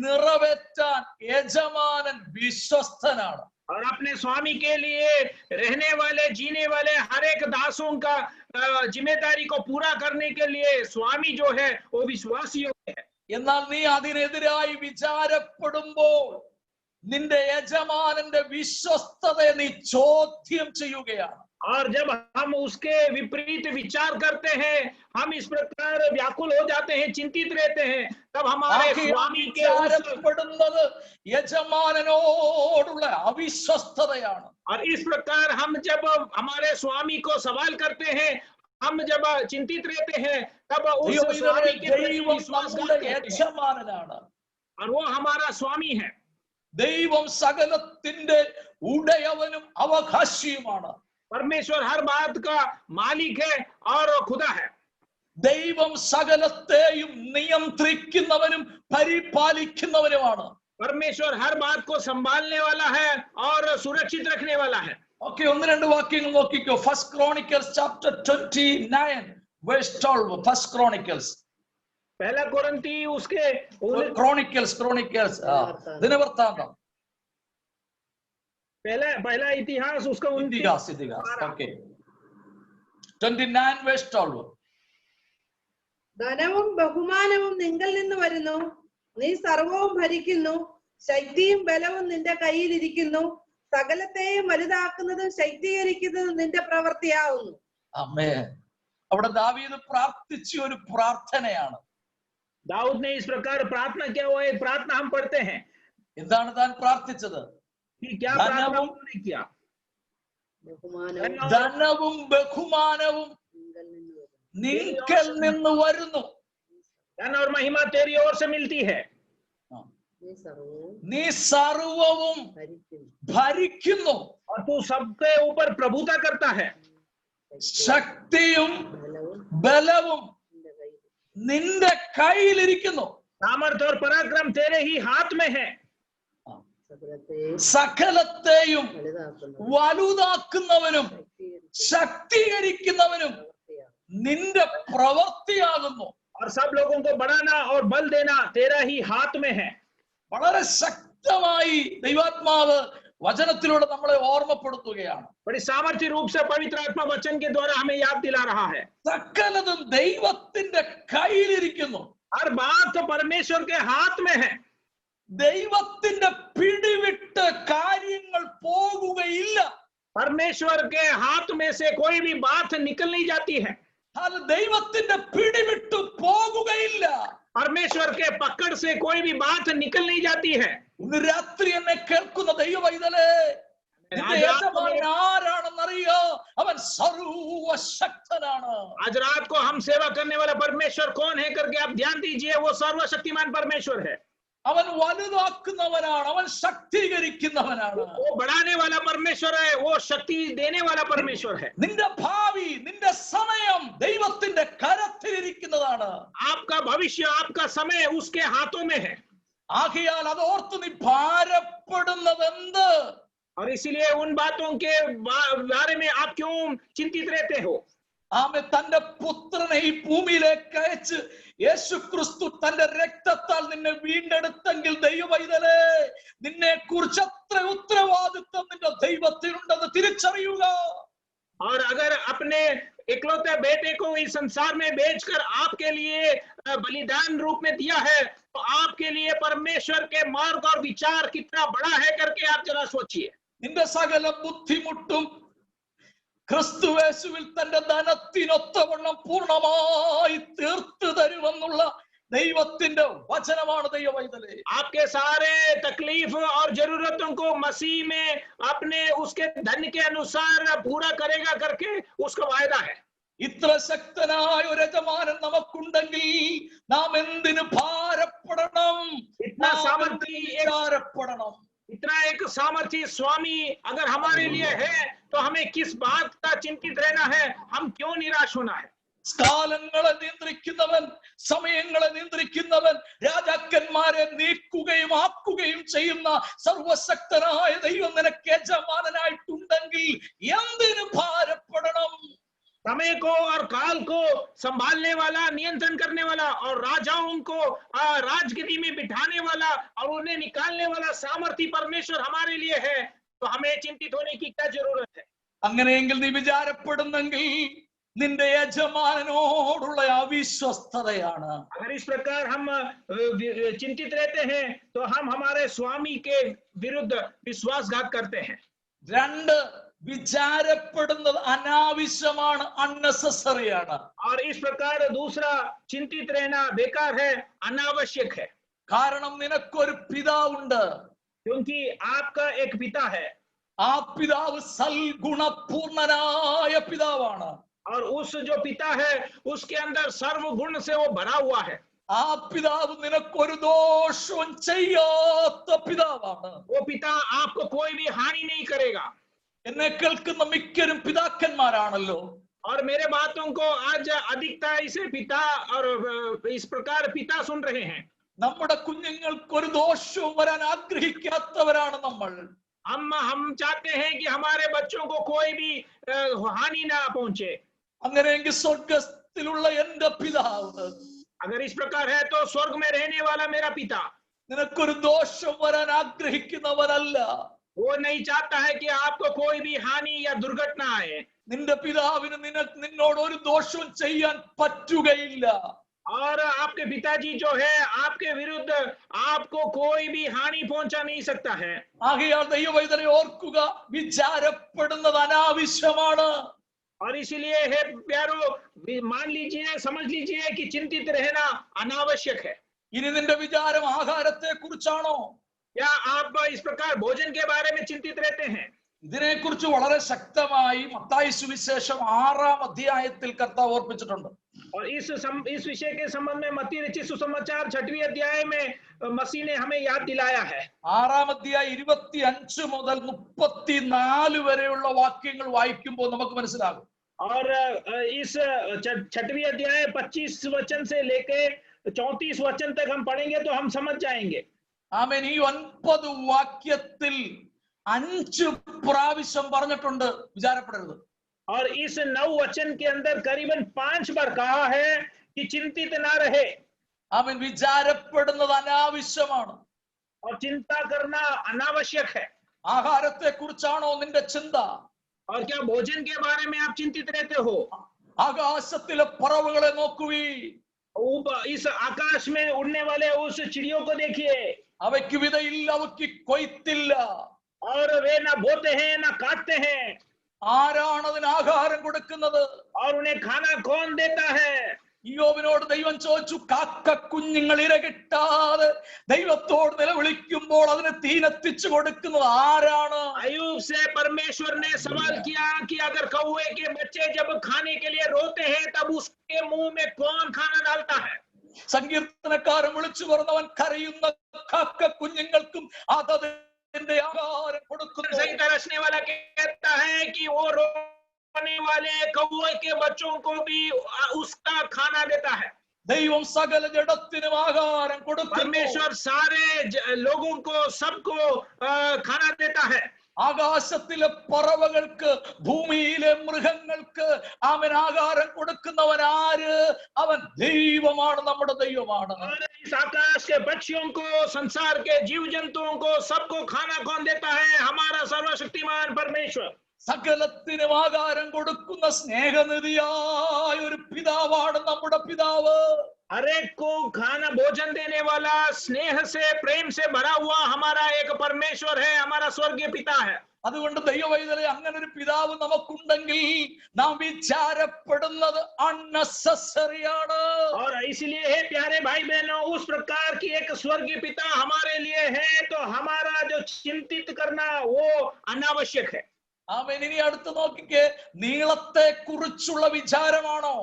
നിറവേറ്റാൻ യജമാനൻ വിശ്വസ്തനാണ്. और अपने स्वामी के लिए रहने वाले जीने वाले हर एक दासों का जिम्मेदारी को पूरा करने के लिए स्वामी जो है वो विश्वासी है. എന്നാൽ നീ അതിനെതിരായി വിചാരപ്പെടുമ്പോൾ നിന്റെ യജമാനന്റെ വിശ്വസ്തതയെ നീ ചോദ്യം ചെയ്യുകയാണ്. और जब हम उसके विपरीत विचार करते हैं, हम इस प्रकार व्याकुल हो जाते हैं, चिंतित रहते हैं, तब हमारे स्वामी के उस വിചാരപ്പെടുന്നത് യജമാനനോടുള്ള അവിശ്വസ്തതയാണ്. और इस प्रकार हम जब हमारे स्वामी को सवाल करते हैं, हम जब चिंतित रहते हैं, तब उस स्वामी के प्रति ദൈവം विश्वासघात നമ്മുടെ करते हैं, യജമാനനാണ്. और वो हमारा स्वामी है. ദൈവം സകലത്തിന്റെ ഉടയവനും അവകാശിയുമാണ്. परमेश्वर हर बात का मालिक है और खुदा है. ദൈവം സകലത്തെയും നിയന്ത്രിക്കുന്നവനും പരിപാലിക്കുന്നവനുമാണ്. परमेश्वर हर बात को संभालने वाला है और सुरक्षित रखने वाला है. ഓക്കെ, ഒന്ന് രണ്ട് വാക്യങ്ങൾ നോക്കിക്കോ. First Chronicles chapter 29 verse 12. First Chronicles, पहला कोरिन्थी उसके ക്രോണിക്കൽസ് ദിനവൃത്താന്തം, पहला इतिहास उसका ഇതിഹാസ്. Okay, 29 verse 12. ധനവും ബഹുമാനവും നിങ്കൽ നിന്ന് വരുന്നു, നീ സർവവും ഭരിക്കുന്നു, ശക്തിയും ബലവും നിന്റെ കയ്യിലിരിക്കുന്നു, സകലത്തെയും വലുതാക്കുന്നതും ശക്തീകരിക്കുന്നതും നിന്റെ പ്രവൃത്തിയാവുന്നു. ആമേൻ. അവിടെ ദാവീദ് പ്രാർത്ഥിച്ച ഒരു പ്രാർത്ഥനയാണ്. दाऊद ने इस प्रकार प्रार्थना किया, वो एक प्रार्थना हम पढ़ते हैं. എന്താണ് താൻ പ്രാർത്ഥിച്ചത്? क्या प्रार्थना उन्होंने किया? ധനവും ബഹുമാനവും നിങ്കൽ നിന്ന് വരുന്നു. धन और महिमा तेरी ओर से मिलती है. നീ സർവവും ഭരിക്കുന്നു. और तू सबके ऊपर प्रभुता करता है. ശക്തിയും ബലവും നിന്റെ കയ്യിലിരിക്കുന്നു. सामर्थ और पराक्रम तेरे ही हाथ में है. സകലത്തെയും വലുതാക്കുന്നവനും ശക്തീകരിക്കുന്നവനും നിന്റെ പ്രവൃത്തിയാകുന്നു. और सब लोगों को बढ़ाना और बल देना तेरा ही हाथ में है. വളരെ ശക്തമായി ദൈവാത്മാവ് വചനത്തിലൂടെ നമ്മളെ ഓർമ്മപ്പെടുത്തുകയാണ്. बड़ी सामर्थ्य रूप से पवित्र आत्मा वचन के द्वारा हमें याद दिला रहा है. സകലതും ദൈവത്തിന്റെ കയ്യിലിരിക്കുന്നു. हर बात परमेश्वर के हाथ में है. ദൈവത്തിന്റെ പിടിവിട്ട് കാര്യങ്ങൾ പോകുകയില്ല. परमेश्वर के हाथ में से कोई भी बात निकल नहीं जाती है. അത് ദൈവത്തിന്റെ പിടിവിട്ട് പോകുകയില്ല. परमेश्वर के पकड़ से कोई भी बात निकल नहीं जाती है. ഇന്ന് രാത്രി എന്നെ കേൾക്കുന്ന ദൈവവൈതലേ, നിന്റെ യജമാനൻ ആരാണെന്നറിയോ? അവൻ സർവശക്തനാണ്. आज रात को हम सेवा करने वाला परमेश्वर कौन है करके आप ध्यान दीजिए. वो सर्वशक्तिमान परमेश्वर है. അവൻ വലുതാക്കുന്നവനാണ്, അവൻ ശക്തീകരിക്കുന്നവനാണ്. वो बढ़ाने वाला परमेश्वर है, वो शक्ति देने वाला परमेश्वर है. നിന്റെ ഭാവി, നിന്റെ സമയം ദൈവത്തിന്റെ കരത്തിലിരിക്കുന്നതാണ്. आपका भविष्य, आपका समय उसके हाथों में है. ആകയാൽ അതോർത്ത് നീ ഭാരപ്പെടുന്നതെന്ത്? और इसीलिए उन बातों के बारे में आप क्यों चिंतित रहते हो? ആമേ. തന്റെ പുത്രനെ ഈ ഭൂമിയിലേക്ക് അയച്ച് യേശു ക്രിസ്തു തന്റെ രക്തത്താൽ നിന്നെ വീണ്ടെടുത്തെങ്കിൽ ദൈവവൈതലേ, നിന്നെ കുറിച്ച് എത്ര ഉത്തരവാദിത്വം നിന്റെ ദൈവത്തിനുണ്ടെന്ന് തിരിച്ചറിയുക. और अगर अपने इकलौते बेटे को इस संसार में बेचकर आपके लिए बलिदान रूप में दिया है, तो आपके लिए परमेश्वर के मार्ग और विचार कितना बड़ा है करके आप जरा सोचिए. നിന്റെ സകല ബുദ്ധിമുട്ടും ക്രിസ്തുയേശുവിൽ തന്റെ ധനത്തിനൊത്തവണ്ണം പൂർണ്ണമായി തീർത്തു തരുമെന്നുള്ള ദൈവത്തിന്റെ വചനമാണ് ദൈവവൈതലേ. आपके सारे तकलीफ और जरूरतों को मसीह में अपने उसके धन के अनुसार पूरा करेगा करके उसका वायदा है. ഇത്ര ശക്തനായ ഒരു യജമാനൻ നമുക്കുണ്ടെങ്കിൽ നാം എന്തിനു ഭാരപ്പെടണം? ഭാരപ്പെടണം. इतना एक सामर्थी स्वामी अगर हमारे लिए है, तो हमें किस बात का चिंतित रहना है? हम क्यों निराश होना है? കാലങ്ങളെ നിയന്ത്രിക്കുന്നവൻ, സമയങ്ങളെ നിയന്ത്രിക്കുന്നവൻ, രാജാക്കന്മാരെ നീക്കുകയും ആക്കുകയും ചെയ്യുന്ന സർവശക്തനായ ദൈവം നിനക്ക് യജമാനനായിട്ടുണ്ടെങ്കിൽ എന്തിനു ഭാരപ്പെടണം? समय को और काल को संभालने वाला, नियंत्रण करने वाला और राजाओं को राजगद्दी में बिठाने वाला और उन्हें निकालने वाला सामर्थी परमेश्वर हमारे लिए है, तो हमें चिंतित होने की क्या जरूरत है? അങ്ങനെയെങ്കിൽ നീ വിചാരപ്പെടുന്നെങ്കിൽ നിന്റെ യജമാനനോടുള്ള അവിശ്വസ്തതയാണ്. अगर इस प्रकार हम चिंतित रहते हैं, तो हम हमारे स्वामी के विरुद्ध विश्वासघात करते हैं. രണ്ട്, വിചാരപ്പെടുന്നത് അനാവശ്യമാണ്, അൺനെസസറി ആണ്. और इस प्रकार दूसरा चिंतित रहना बेकार है, अनावश्यक है. കാരണം നിനക്കൊരു പിതാവുണ്ട്. क्योंकि आपका एक पिता है. ആ പിതാവ് സൽഗുണപൂർണനായ പിതാവാണ്. और उस जो पिता है उसके अंदर सर्वगुण से वो भरा हुआ है. ആ പിതാവ് നിനക്കൊരു ദോഷവും ചെയ്യാത്ത പിതാവാണ്. वो पिता आपको कोई भी हानि नहीं करेगा. എന്നെ കേൾക്കുന്ന മിക്കരും പിതാക്കന്മാരാണല്ലോ. और मेरे बातों को आज अधिकता इसे पिता और इस प्रकार पिता सुन रहे हैं. നമ്മുടെ കുഞ്ഞുങ്ങൾക്ക് ഒരു ദോഷവും വരാൻ ആഗ്രഹിക്കാത്തവരാണ് നമ്മൾ. हम चाहते हैं कि हमारे बच्चों को कोई भी हानि ना पहुंचे. അങ്ങനെയെങ്കിൽ സ്വർഗത്തിലുള്ള എന്റെ പിതാവ്, अगर इस प्रकार है तो स्वर्ग में रहने वाला मेरा पिता നിനക്കൊരു ദോഷം വരാൻ ആഗ്രഹിക്കുന്നവനല്ല. वो नहीं चाहता है कि आपको कोई भी हानि या दुर्घटना आए. നിന്റെ പിതാവിന് നിന്നോട് ഒരു ദോഷവും ചെയ്യാൻ പറ്റുകയില്ല. और आपके पिताजी जो है आपके विरुद्ध आपको कोई भी हानि पहुंचा नहीं सकता है. ആകയാൽ ദൈവവൈതനെ ഓർക്കുക, വിചാരപ്പെടുന്നത് അനാവശ്യമാണ്. और इसीलिए है प्यारो, मान लीजिए, समझ लीजिए कि चिंतित रहना अनावश्यक है. ഇനി നിന്റെ വിചാരം ആഹാരത്തെ കുറിച്ചാണോ? या आप इस प्रकार भोजन के बारे में चिंतित रहते हैं? ഇതിനെക്കുറിച്ച് വളരെ ശക്തമായി മത്തായി സുവിശേഷം 6-ാം അധ്യായത്തിൽ കർത്താവ് ഓർപ്പിച്ചിട്ടുണ്ട്. और इस विषय के संबंध में मत्ती रचित सुसमाचार 6वें अध्याय में मसीह ने हमें याद दिलाया है. 6-ാം അധ്യായം 25 മുതൽ 34 വരെയുള്ള വാക്യങ്ങൾ വായിക്കുമ്പോൾ നമുക്ക് മനസ്സിലാകും. और इस 6वें अध्याय 25 वचन से लेके 34 वचन तक हम पढ़ेंगे तो हम समझ जाएंगे. ആമേൻ. ഈ 9 വാക്യത്തിൽ 5 പ്രാവശ്യം പറഞ്ഞിട്ടുണ്ട് വിചാരപ്പെടരുത്. और इस 9 वचन के अंदर करीबन 5 बार कहा है कि चिंतित ना रहे. ആമേൻ. വിചാരപ്പെടുന്നത് അനാവശ്യമാണ്. और चिंता करना अनावश्यक है. ആഹാരത്തെ കുറിച്ചാണോ നിന്റെ ചിന്ത? और क्या भोजन के बारे में आप चिंतित रहते हो? ആകാശത്തിലെ പറവകളെ നോക്കുവീ. इस आकाश में उड़ने वाले उस चिड़ियों को देखिए. അവയ്ക്ക് വിതയില്ല, അവയ്ക്ക് കൊയ്ത്തില്ല. और वे ना बोते हैं ना काटते हैं. ആരാണ് അതിന് ആഹാരം കൊടുക്കുന്നത്? और उन्हें खाना कौन देता है? ഇയ്യോബിനോട് ദൈവം ചോദിച്ചു, കാക്ക കുഞ്ഞുങ്ങൾ ഇരകിട്ടാതെ ദൈവത്തോട് നിലവിളിക്കുമ്പോൾ അതിന് തീനെത്തിച്ചു കൊടുക്കുന്നത് ആരാണ്? अय्यूब से परमेश्वर ने सवाल किया कि अगर कौवे के बच्चे जब खाने के लिए रोते हैं तब उसके मुंह में कौन खाना डालता है? സങ്കീർത്തനക്കാരൻ വിളിച്ചു പറഞ്ഞവൻ കരയുന്ന കാക്ക കുഞ്ഞുങ്ങൾക്കും അതതിന്റെ ആഹാരം കൊടുക്കുന്നു. संगीत रचने वाला कहता है कि वो रोने वाले कौवे के बच्चों को भी उसका खाना देता है. ദൈവം സകല ജഡത്തിനും ആഹാരം കൊടുക്കുന്നു. परमेश्वर सारे लोगों को सबको खाना देता है. ആകാശത്തിലെ പറവകൾക്ക്, ഭൂമിയിലെ മൃഗങ്ങൾക്ക് അവൻ ആഹാരം കൊടുക്കുന്നവൻ ആര്? അവൻ ദൈവമാണ്, നമ്മുടെ ദൈവമാണ്. इस आकाश के पक्षियों को, संसार के जीव जंतुओं को, सबको खाना कौन देता है? हमारा सर्वशक्तिमान परमेश्वर. സകലത്തിനും ആഹാരം കൊടുക്കുന്ന സ്നേഹനിധിയായ ഒരു പിതാവാണ് നമ്മുടെ പിതാവ്. हर एक को खाना भोजन देने वाला, स्नेह से, प्रेम से भरा हुआ हमारा एक परमेश्वर है, हमारा स्वर्गीय पिता है. അതുകൊണ്ട് ദൈവവൈതലേ, അങ്ങനെ ഒരു പിതാവ് നമുക്കുണ്ടെങ്കിൽ നാം വിചാരപ്പെടുന്നത് അൺനെസസറി ആണ്. और इसलिए है प्यारे भाई बहनों, उस प्रकार की एक स्वर्गीय पिता हमारे लिए है तो हमारा जो चिंतित करना वो अनावश्यक है. ആമേൻ. ഇനി അടുത്ത് നോക്കിക്കേ, നീളത്തെ കുറിച്ചുള്ള വിചാരമാണോ?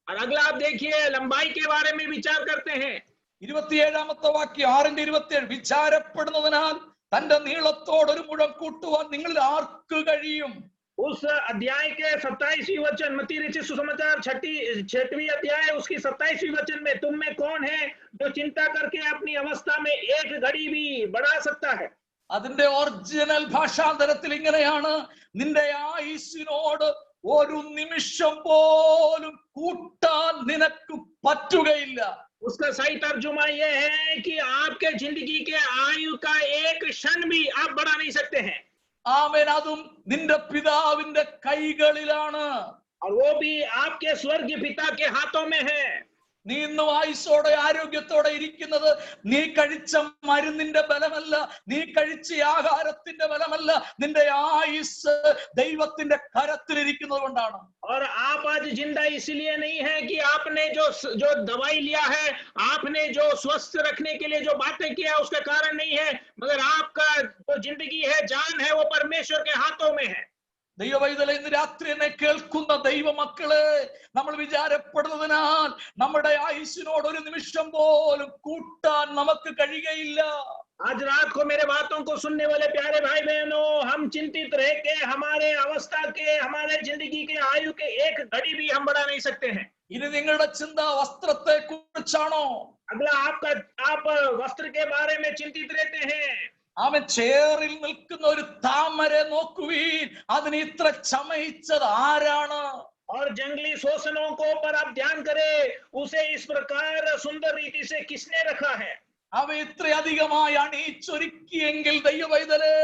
और अगला आप देखिए, लंबाई के बारे में विचार करते हैं. 27-ാമത്തെ വാക്യം 6:27, വിചാരപ്പെടുന്നതിനാൽ തന്റെ നീളത്തോട് ഒരു മുഴം കൂട്ടുവാൻ നിങ്ങളിൽ ആർക്ക് കഴിയും? उस अध्याय के 27वीं वचन, मत्ती रचित सुसमाचार 6वीं अध्याय उसकी 27वीं वचन में, तुम में कौन है जो चिंता करके अपनी अवस्था में एक घड़ी भी बढ़ा सकता है? അതിന്റെ ഒറിജിനൽ ഭാഷാന്തരത്തിൽ ഇങ്ങനെയാണ്, നിന്റെ ആയുസ്സിനോട് ഒരു നിമിഷം പോലും കൂട്ടാൻ നിനക്ക് പറ്റുകയില്ല. उसका सही तर्जुमा यह है कि आपके जिंदगी के आयु का एक क्षण भी आप बढ़ा नहीं सकते हैं. ആമേൻ. അതും നിന്റെ പിതാവിന്റെ കൈകളിലാണ്. और वो भी आपके स्वर्गीय पिता के हाथों में है. നീ ഇന്നും ആയുസ്സോടെ ആരോഗ്യത്തോടെ ഇരിക്കുന്നത് നീ കഴിച്ച മരുന്നിന്റെ ബലമല്ല, നീ കഴിച്ച ആഹാരത്തിന്റെ ബലമല്ല, നിന്റെ ആയുസ് ദൈവത്തിന്റെ കരത്തിലിരിക്കുന്നത് കൊണ്ടാണ്. और आप आज जिंदा इसलिए नहीं है कि आपने जो दवाई लिया है, आपने जो स्वस्थ रखने के लिए जो बातें किया उसके कारण नहीं है, मगर आपका जो जिंदगी है, जान है, वो परमेश्वर के हाथों में है. ദൈവവൈതലെ, ഇന്ന് രാത്രി എന്നെ കേൾക്കുന്ന ദൈവമക്കളെ, നമ്മൾ വിചാരപ്പെടുന്നതിനാൽ നമ്മുടെ ആയുസ്സിനോട് ഒരു നിമിഷം പോലും കൂട്ടാൻ നമുക്ക് കഴിയുകയില്ല. आज रात को मेरे बातों को सुनने वाले प्यारे भाई बहनों, हम चिंतित रह के हमारे अवस्था के, हमारे जिंदगी के आयु के एक घड़ी भी हम बढ़ा नहीं सकते हैं. ഇനി നിങ്ങളുടെ ചിന്ത വസ്ത്രത്തെ കുറിച്ചാണോ? अगला आप वस्त्र के बारे में चिंतित रहते हैं. അവൻ ചേറിൽ നിൽക്കുന്ന ഒരു താമരെ നോക്കുവീൻ, അതിന് ഇത്ര ചമയിച്ചത് ആരാണ്? और जंगली शोषणों को पर आप ध्यान करें, उसे इस प्रकार सुंदर रीति से किसने रखा है? അവ ഇത്ര അധികമായി അണിയിച്ചൊരുക്കിയെങ്കിൽ ദൈവവൈതലേ,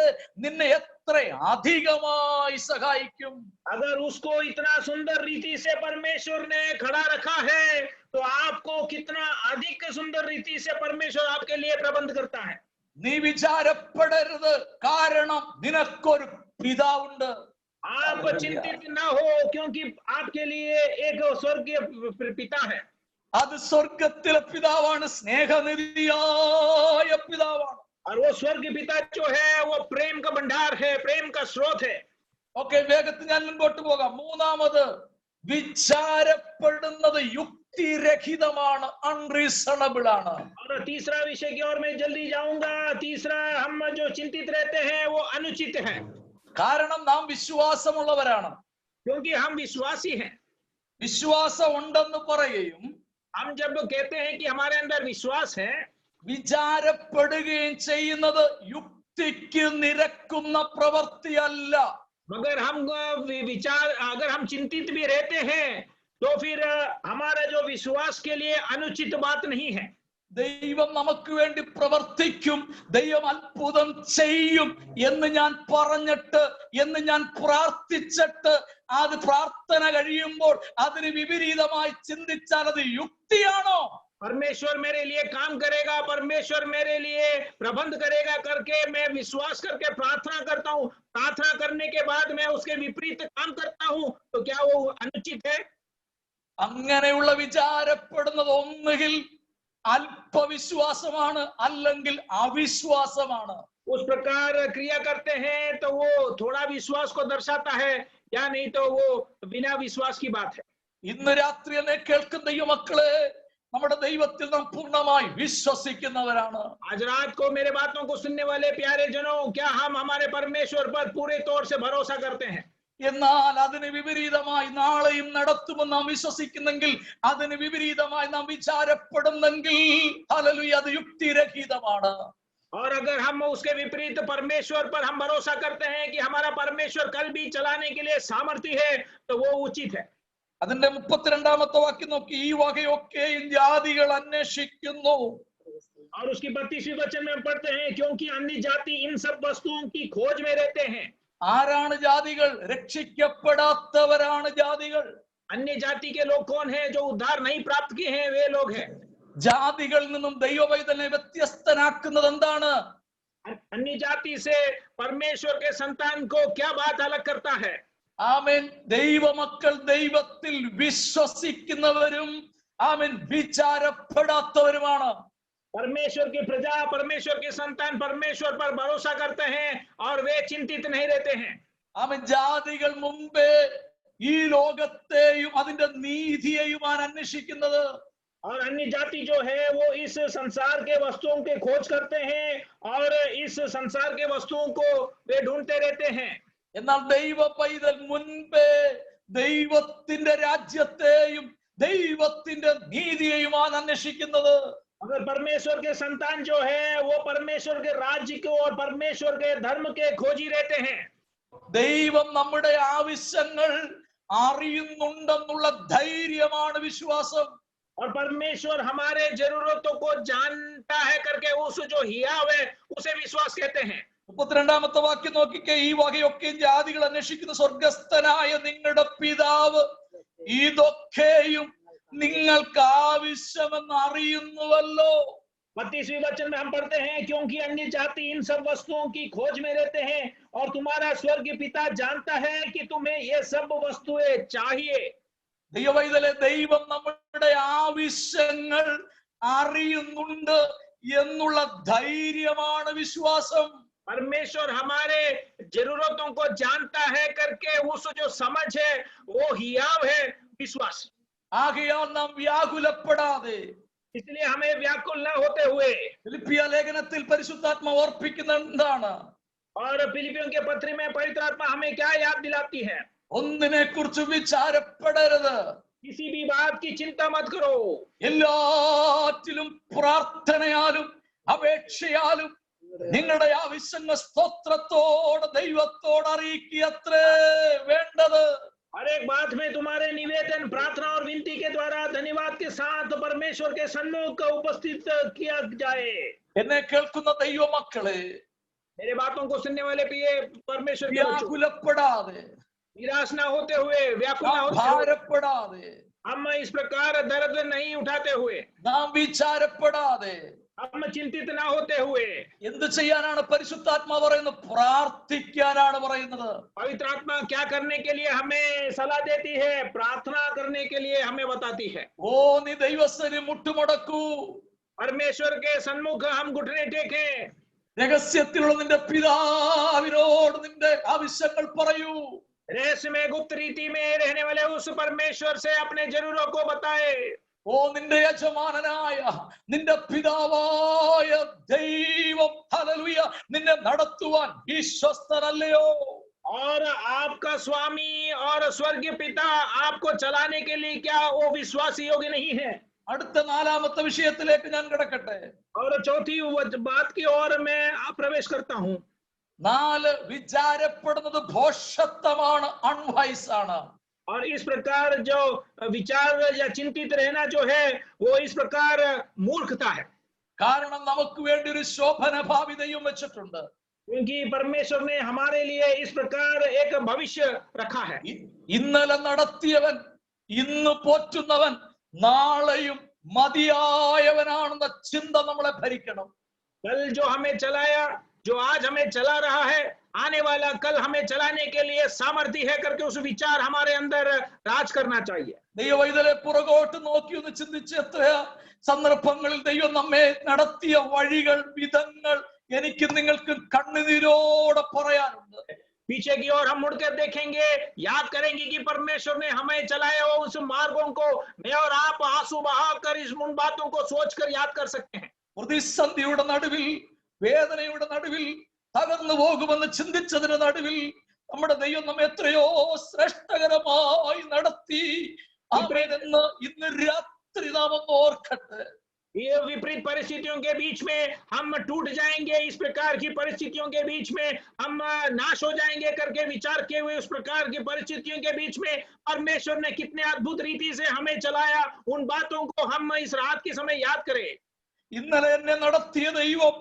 നിന്നെ എത്ര അധികമായി സഹായിക്കും. अगर उसको इतना सुंदर रीति से परमेश्वर ने खड़ा रखा है, तो आपको कितना अधिक सुंदर रीति से परमेश्वर आपके लिए प्रबंध करता है. നീ വിചാരപ്പെടരുത്, കാരണം നിനക്കൊരു പിതാവുണ്ട്. आप चिंतित ना हो, क्योंकि आपके लिए एक स्वर्गीय पिता है. അത് സ്വർഗത്തിലെ പിതാവാണ്, സ്നേഹനിധിയായ പിതാവാണ്. और वो स्वर्ग पिता जो है, वो प्रेम का भंडार है, प्रेम का स्रोत है. ഓക്കെ, വേഗത്തിൽ ഞാൻ മുൻപോട്ട് പോകാം. മൂന്നാമത്, വിചാരപ്പെടുന്നത് യുക്തിരഹിതമാണ്, അൺറീസണബിൾ ആണ്. और तीसरा विषय की ओर मैं जल्दी जाऊंगा. तीसरा, हम जो चिंतित रहते हैं वो अनुचित है. കാരണം നാം വിശ്വാസമുള്ളവരാണ്. क्योंकि हम विश्वासी हैं. വിശ്വാസം ഉണ്ടെന്ന് പറയുകയും हम जब कहते हैं कि हमारे अंदर विश्वास है, വിചാരപ്പെടുകയും ചെയ്യുന്നത് യുക്തിക്ക് നിരക്കുന്ന പ്രവൃത്തിയല്ല. मगर हम विचार, अगर हम चिंतित भी रहते हैं, तो फिर हमारा जो विश्वास के लिए अनुचित बात नहीं है. ദൈവം നമുക്ക് വേണ്ടി പ്രവർത്തിക്കും, ദൈവം അത്ഭുതം ചെയ്യും എന്ന് ഞാൻ പറഞ്ഞിട്ട്, എന്ന് ഞാൻ പ്രാർത്ഥിച്ചിട്ട്, അത് പ്രാർത്ഥന കഴിയുമ്പോൾ അതിന് വിപരീതമായി ചിന്തിച്ചാൽ അത് യുക്തിയാണോ? परमेश्वर मेरे लिए काम करेगा, परमेश्वर मेरे लिए प्रबंध करेगा करके मैं विश्वास करके प्रार्थना करता हूँ. प्रार्थना करने के बाद मैं उसके विपरीत काम करता हूँ, तो क्या वो अनुचित है? അങ്ങനെയുള്ള വിചാരപ്പെടുന്നത് ഒന്നുകിൽ അല്പവിശ്വാസമാണ്, അല്ലെങ്കിൽ അവിശ്വാസമാണ്. उस प्रकार क्रिया करते हैं तो वो थोड़ा विश्वास को दर्शाता है, या नहीं तो वो बिना विश्वास की बात है. ഇന്ന് രാത്രി എന്നെ കേൾക്കുന്ന ദൈവമക്കളെ, നമ്മുടെ ദൈവത്തിൽ നാം പൂർണ്ണമായി വിശ്വസിക്കുന്നവരാണ്. आज रात को मेरे बातों को सुनने वाले प्यारे जनों, क्या हम हमारे परमेश्वर पर पूरे तौर से भरोसा करते हैं? എന്നാൽ അതിന് വിപരീതമായി നാളെയും നടത്തുമെന്ന് നാം വിശ്വസിക്കുന്നെങ്കിൽ, അതിന് വിപരീതമായി നാം വിചാരപ്പെടുന്നെങ്കിൽ, ഹല്ലേലൂയ, അത് യുക്തിരഹിതമാണ്. और अगर हम उसके विपरीत परमेश्वर पर हम भरोसा करते हैं कि हमारा परमेश्वर कल भी चलाने के लिए सामर्थ्य है, तो वो उचित है. അതിന്റെ 32ാമത്തെ വാക്യം നോക്കി, ഈ വകയൊക്കെയും ജാതികൾ അന്വേഷിക്കുന്നു. और उसकी 32वीं वचन में हम पढ़ते हैं, क्योंकि अन्य जाति इन सब वस्तुओं की खोज में रहते हैं. ആരാണ് ജാതികൾ? രക്ഷിക്കപ്പെടാത്തവരാണ് ജാതികൾ. अन्य जाति के लोग कौन हैं? जो उद्धार नहीं प्राप्त किए हैं, वे लोग हैं. ജാതികളിൽ നിന്നും ദൈവവൈതലിനെ വ്യത്യസ്തനാക്കുന്നത് എന്താണ്? अन्य जाति से परमेश्वर के संतान को क्या बात अलग करता है? ആമേൻ. ദൈവമക്കൾ ദൈവത്തിൽ വിശ്വസിക്കുന്നവരും ആമേൻ വിചാരപ്പെടാത്തവരുമാണ്. परमेश्वर की प्रजा, परमेश्वर के संतान परमेश्वर पर भरोसा करते हैं और वे चिंतित नहीं रहते हैं. ആമേൻ. ജാതികൾ മുമ്പേ ഈ ലോകത്തെയും അതിന്റെ നീതിയെയുമാണ് അന്വേഷിക്കുന്നത്. और अन्य जाति जो है वो इस संसार के वस्तुओं के खोज करते हैं और इस संसार के वस्तुओं को वे ढूंढते रहते हैं. എന്നാൽ ദൈവ പൈതൽ മുൻപേ ദൈവത്തിന്റെ രാജ്യത്തെയും ദൈവത്തിന്റെ നീതിയെയുമാണ് അന്വേഷിക്കുന്നത്. अगर परमेश्वर के संतान जो है वो परमेश्वर के राज्य को और परमेश्वर के धर्म के खोजी रहते हैं. ദൈവം നമ്മുടെ ആവശ്യങ്ങൾ അറിയുന്നുണ്ടെന്നുള്ള ധൈര്യമാണ് വിശ്വാസം. और परमेश्वर हमारे जरूरतों को जानता है करके उस जो हियाव है उसे विश्वास कहते हैं. 32ാമത്തെ വാക്യം നോക്കിക്കേ, ഈ വകയൊക്കെ ജാതികൾ അന്വേഷിക്കുന്ന സ്വർഗസ്ഥനായ നിങ്ങളുടെ പിതാവ് ഇതൊക്കെയും നിങ്ങൾക്ക് ആവശ്യമെന്ന് അറിയുന്നുവല്ലോ. 32वें वचन में हम पढ़ते हैं, क्योंकि अन्य जाति इन सब वस्तुओं की खोज में रहते हैं और तुम्हारा स्वर्गीय पिता जानता है कि तुम्हें ये सब वस्तुएं चाहिए. ദൈവവൈതലെ, ദൈവം നമ്മുടെ ആവശ്യങ്ങൾ അറിയുന്നുണ്ട് എന്നുള്ള ധൈര്യമാണ് വിശ്വാസം. परमेश्वर हमारे जरूरतों को जानता है करके उस जो समझ है वो हियाव है विश्वास. ആകയാൽ നാം വ്യാകുലപ്പെടാതെ, इसलिए हमें व्याकुल न होते हुए, ഫിലിപ്പിയ ലേഖനത്തിൽ പരിശുദ്ധാത്മാവ് ഓർപ്പിക്കുന്ന എന്താണ്? और फिलिपियों के पत्री में पवित्र आत्मा हमें क्या याद दिलाती है? ഒന്നിനെ കുറിച്ച് വിചാരപ്പെടരുത്, किसी भी बात की चिंता मत करो, എല്ലാറ്റിലും പ്രാർത്ഥനയാലും അപേക്ഷയാലും നിങ്ങളുടെ ആവശ്യങ്ങൾ സ്തോത്രത്തോടെ ദൈവത്തോട് അറിയിക്കത്രേ വേണ്ടത്. हर एक बात में तुम्हारे निवेदन, प्रार्थना और विनती के द्वारा धन्यवाद के साथ परमेश्वर के सम्मुख उपस्थित किया जाए. എന്നെ കേൾക്കുന്ന ദൈവമക്കളെ, मेरे बातों को सुनने वाले प्रिय परमेश्वर के बच्चों, വ്യാകുലപ്പെടാതെ, निराश ना होते हुए, व्याकुल ना होते हुए, ഭാരപ്പെടാതെ, हम इस प्रकार दर्द नहीं उठाते हुए, നാം വിചാരപ്പെടാതെ, हम चिंतित ना होते हुए, എന്ത് ചെയ്യാനാണ് പരിശുദ്ധാത്മാവ് പറയുന്നത്? പ്രാർത്ഥിക്കാനാണ് പറയുന്നത്. पवित्र आत्मा क्या करने के लिए हमें सलाह देती है? प्रार्थना करने के लिए हमें बताती है. ഓ, നീ ദൈവസ്ഥന് മുട്ടുമടക്കൂ, परमेश्वर के सन्मुख हम घुटने टेकें, രഹസ്യത്തിലുള്ള നിന്റെ പിതാവിനോട് നിന്റെ ആവശ്യങ്ങൾ പറയൂ. रहस्य में गुप्त रीति में रहने वाले उस परमेश्वर से अपने जरूरतों को बताए. ഓ, നിന്റെ യജമാനനായ നിന്റെ പിതാവായ ദൈവം, ഹല്ലേലൂയ, നിന്നെ നടത്തുവാൻ വിശ്വസ്തനല്ലയോ? और आपका स्वामी और स्वर्गीय पिता आपको चलाने के लिए क्या वो विश्वास योग्य नहीं है? അടുത്ത നാലാമത്തെ വിഷയത്തിലേക്ക് ഞാൻ കിടക്കട്ടെ. और चौथी बात की ओर मैं प्रवेश करता हूं. 4, വിചാരപ്പെടുന്നത് ഭോഷത്വമാണ്, അൺവൈസ് ആണ്. और इस प्रकार जो विचार या चिंतित रहना जो है वो इस प्रकार मूर्खता है. കാരണം നമുക്ക് വേണ്ടി ഒരു ശോഭന ഭാവി ദൈവം വെച്ചിട്ടുണ്ട്. क्योंकि परमेश्वर ने हमारे लिए इस प्रकार एक भविष्य रखा है. ഇന്നലെ നടത്തിയവൻ, ഇന്ന് പോറ്റുന്നവൻ, നാളെയും മതിയായവനാണെന്ന ചിന്ത നമ്മളെ ഭരിക്കണം. कल जो हमें चलाया, जो आज हमें चला रहा है, आने वाला कल हमें चलाने के लिए सामर्थ्य है करके उस विचार हमारे अंदर राज करना चाहिए. ദൈവവൈതലെ, പുറകോട്ട് നോക്കി ഒന്ന് ചിന്തിച്ച് എത്രയാ സന്ദർഭങ്ങളിൽ ദൈവം നമ്മെ നടത്തിയ വഴികൾ, വിധങ്ങൾ എനിക്ക് നിങ്ങൾക്ക് കണ്ണുനീരോടെ പറയാനുണ്ട്. पीछे की ओर हम मुड़कर देखेंगे, याद करेंगे कि परमेश्वर ने हमें चलाया हुआ उस मार्गों को मैं और आप आंसू बहाकर इस उन बातों को सोचकर याद कर सकते हैं. പ്രതിസന്ധിയുടെ നടുവിൽ, വേദനയുടെ നടുവിൽ, തകർന്നു പോകുമെന്ന് ചിന്തിച്ചതിന് നടുവിൽ നമ്മുടെ ദൈവം നമ്മെ എത്രയോ ശ്രേഷ്ഠകരമായി നടത്തി. ആമേനെന്ന് ഇന്ന് രാത്രി നാം ഒന്ന് ഓർക്കട്ടെ. ये विपरीत परिस्थितियों के बीच में हम टूट जाएंगे, इस प्रकार की परिस्थितियों के बीच में हम नाश हो जाएंगे करके विचार किए हुए उस प्रकार की परिस्थितियों के बीच में परमेश्वर ने कितने अद्भुत रीति से हमें चलाया, उन बातों को हम इस रात के समय याद करें. ഇന്നലെ എന്നെ നടത്തിയ ദൈവം,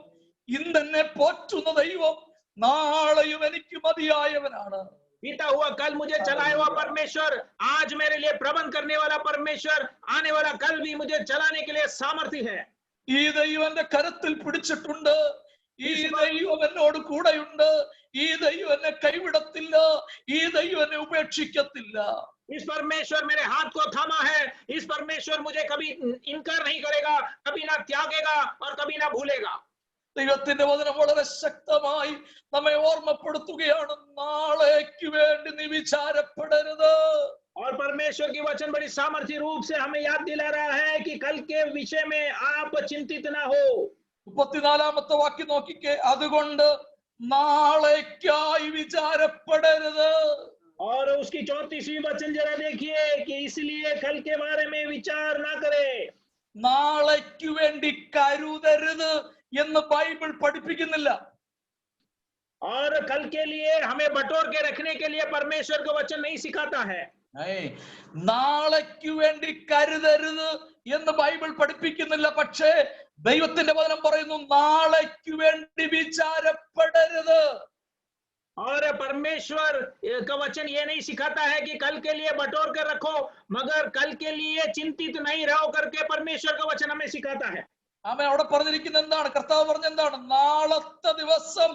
ഇന്ന് എന്നെ പോറ്റുന്ന ദൈവം, നാളെയും എനിക്ക് മതിയായവനാണ്. बीता हुआ कल मुझे चलाया हुआ परमेश्वर, आज मेरे लिए प्रबंध करने वाला परमेश्वर, आने वाला कल भी मुझे चलाने के लिए सामर्थ्य है. ഈ ദൈവം എന്റെ കരത്തിൽ പിടിച്ചിട്ടുണ്ട്. ഈ ദൈവം എന്നോട് കൂടെയുണ്ട്. ഈ ദൈവം എന്നെ കൈവിടത്തില്ല. ഈ ദൈവം എന്നെ ഉപേക്ഷിക്കത്തില്ല. इस परमेश्वर मेरे हाथ को थामा है. इस परमेश्वर मुझे कभी इनकार नहीं करेगा, कभी ना त्यागेगा और कभी ना भूलेगा. ദൈവത്തിന്റെ വചനം വളരെ ശക്തമായി നമ്മെ ഓർമ്മപ്പെടുത്തുകയാണ്. നാളേക്ക് വേണ്ടി നീ വിചാരപ്പെടരുത്. और परमेश्वर की वचन बड़ी सामर्थ्य रूप से हमें याद दिला रहा है कि कल के विषय में आप चिंतित ना हो. 34ാമത്തെ വാക്യം നോക്കിക്കേ. അതുകൊണ്ട് നാളേക്കായി വിചാരപ്പെടരുത്. और उसकी 34वीं वचन जरा देखिए कि इसलिए कल के बारे में विचार ना करे. നാളേക്ക് വേണ്ടി കരുതരുത് എന്ന് ബൈബിൾ പഠിപ്പിക്കുന്നില്ല. और कल के लिए हमें बटोर के रखने के लिए परमेश्वर का वचन नहीं सिखाता है. നാളേക്ക് വേണ്ടി കരുതരുത് എന്ന് ബൈബിൾ പഠിപ്പിക്കുന്നില്ല. പക്ഷേ ദൈവത്തിന്റെ വചനം പറയുന്നു നാളേക്ക് വേണ്ടി വിചാരപ്പെടരുത്. और परमेश्वर का वचन ये नहीं सिखाता है कि कल के लिए बटोर कर रखो, मगर कल के लिए चिंतित नहीं रहो करके परमेश्वर का वचन हमें सिखाता है। ആമേൻ. അവിടെ പറഞ്ഞിരിക്കുന്ന എന്താണ്? കർത്താവ് പറഞ്ഞ എന്താണ്? നാളത്തെ ദിവസം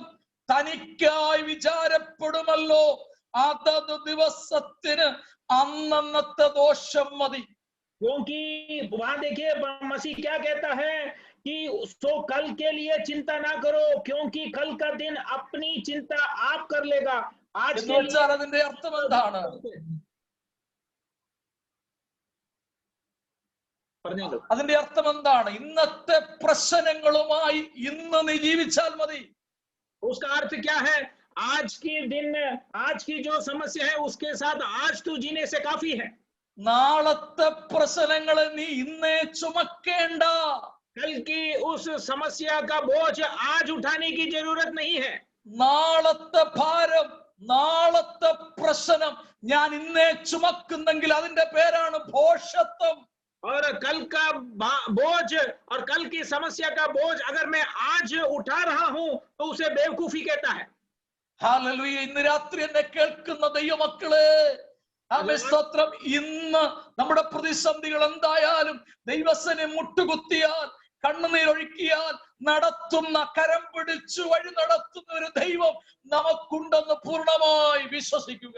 തനിക്കായി വിചാരപ്പെടുമല്ലോ, അതത് ദിവസത്തിന് അന്നന്നത്തെ ദോഷം മതി. क्योंकि वहां देखिए मसीह क्या कहता है कि सो कल के लिए चिंता ना करो, क्योंकि कल का दिन अपनी चिंता आप कर लेगा। आज എന്ന് के വെച്ചാൽ അതിന്റെ അർത്ഥം എന്താണ്? അതിന്റെ അർത്ഥം എന്താണ്? ഇന്നത്തെ പ്രശ്നങ്ങളുമായി ഇന്ന് നീ ജീവിച്ചാൽ മതി. उसका अर्थ क्या है? आज के दिन, आज की जो समस्या है उसके साथ आज तू जीने से काफी है। നാളത്തെ പ്രശ്നങ്ങളെ നീ ഇന്നേ ചുമക്കേണ്ട. कल की उस समस्या का बोझ आज उठाने की जरूरत नहीं है। നാളത്തെ ഭാരം, നാളത്തെ പ്രശ്നം ഞാൻ ഇന്നേ ചുമക്കുന്നെങ്കിൽ അതിന്റെ പേരാണ് ഭോഷത്വം. और कल का बोझ और कल की समस्या का बोझ अगर मैं आज उठा रहा हूं तो उसे बेवकूफी कहता है। ഹല്ലേലൂയ. ഇന്ന് രാത്രി എന്നെ കേൾക്കുന്ന ദൈവമക്കളെ, ആമേൻ, സ്തോത്രം. ഇന്ന് നമ്മുടെ പ്രതിസന്ധികൾ എന്തായാലും ദൈവസനെ മുട്ടുകുത്തിയാൽ, കണ്ണുനീരൊഴുക്കിയാൽ നടത്തുന്ന, കരം പിടിച്ചു വഴി നടത്തുന്ന ഒരു ദൈവം നമുക്കുണ്ടെന്ന് പൂർണ്ണമായി വിശ്വസിക്കുക.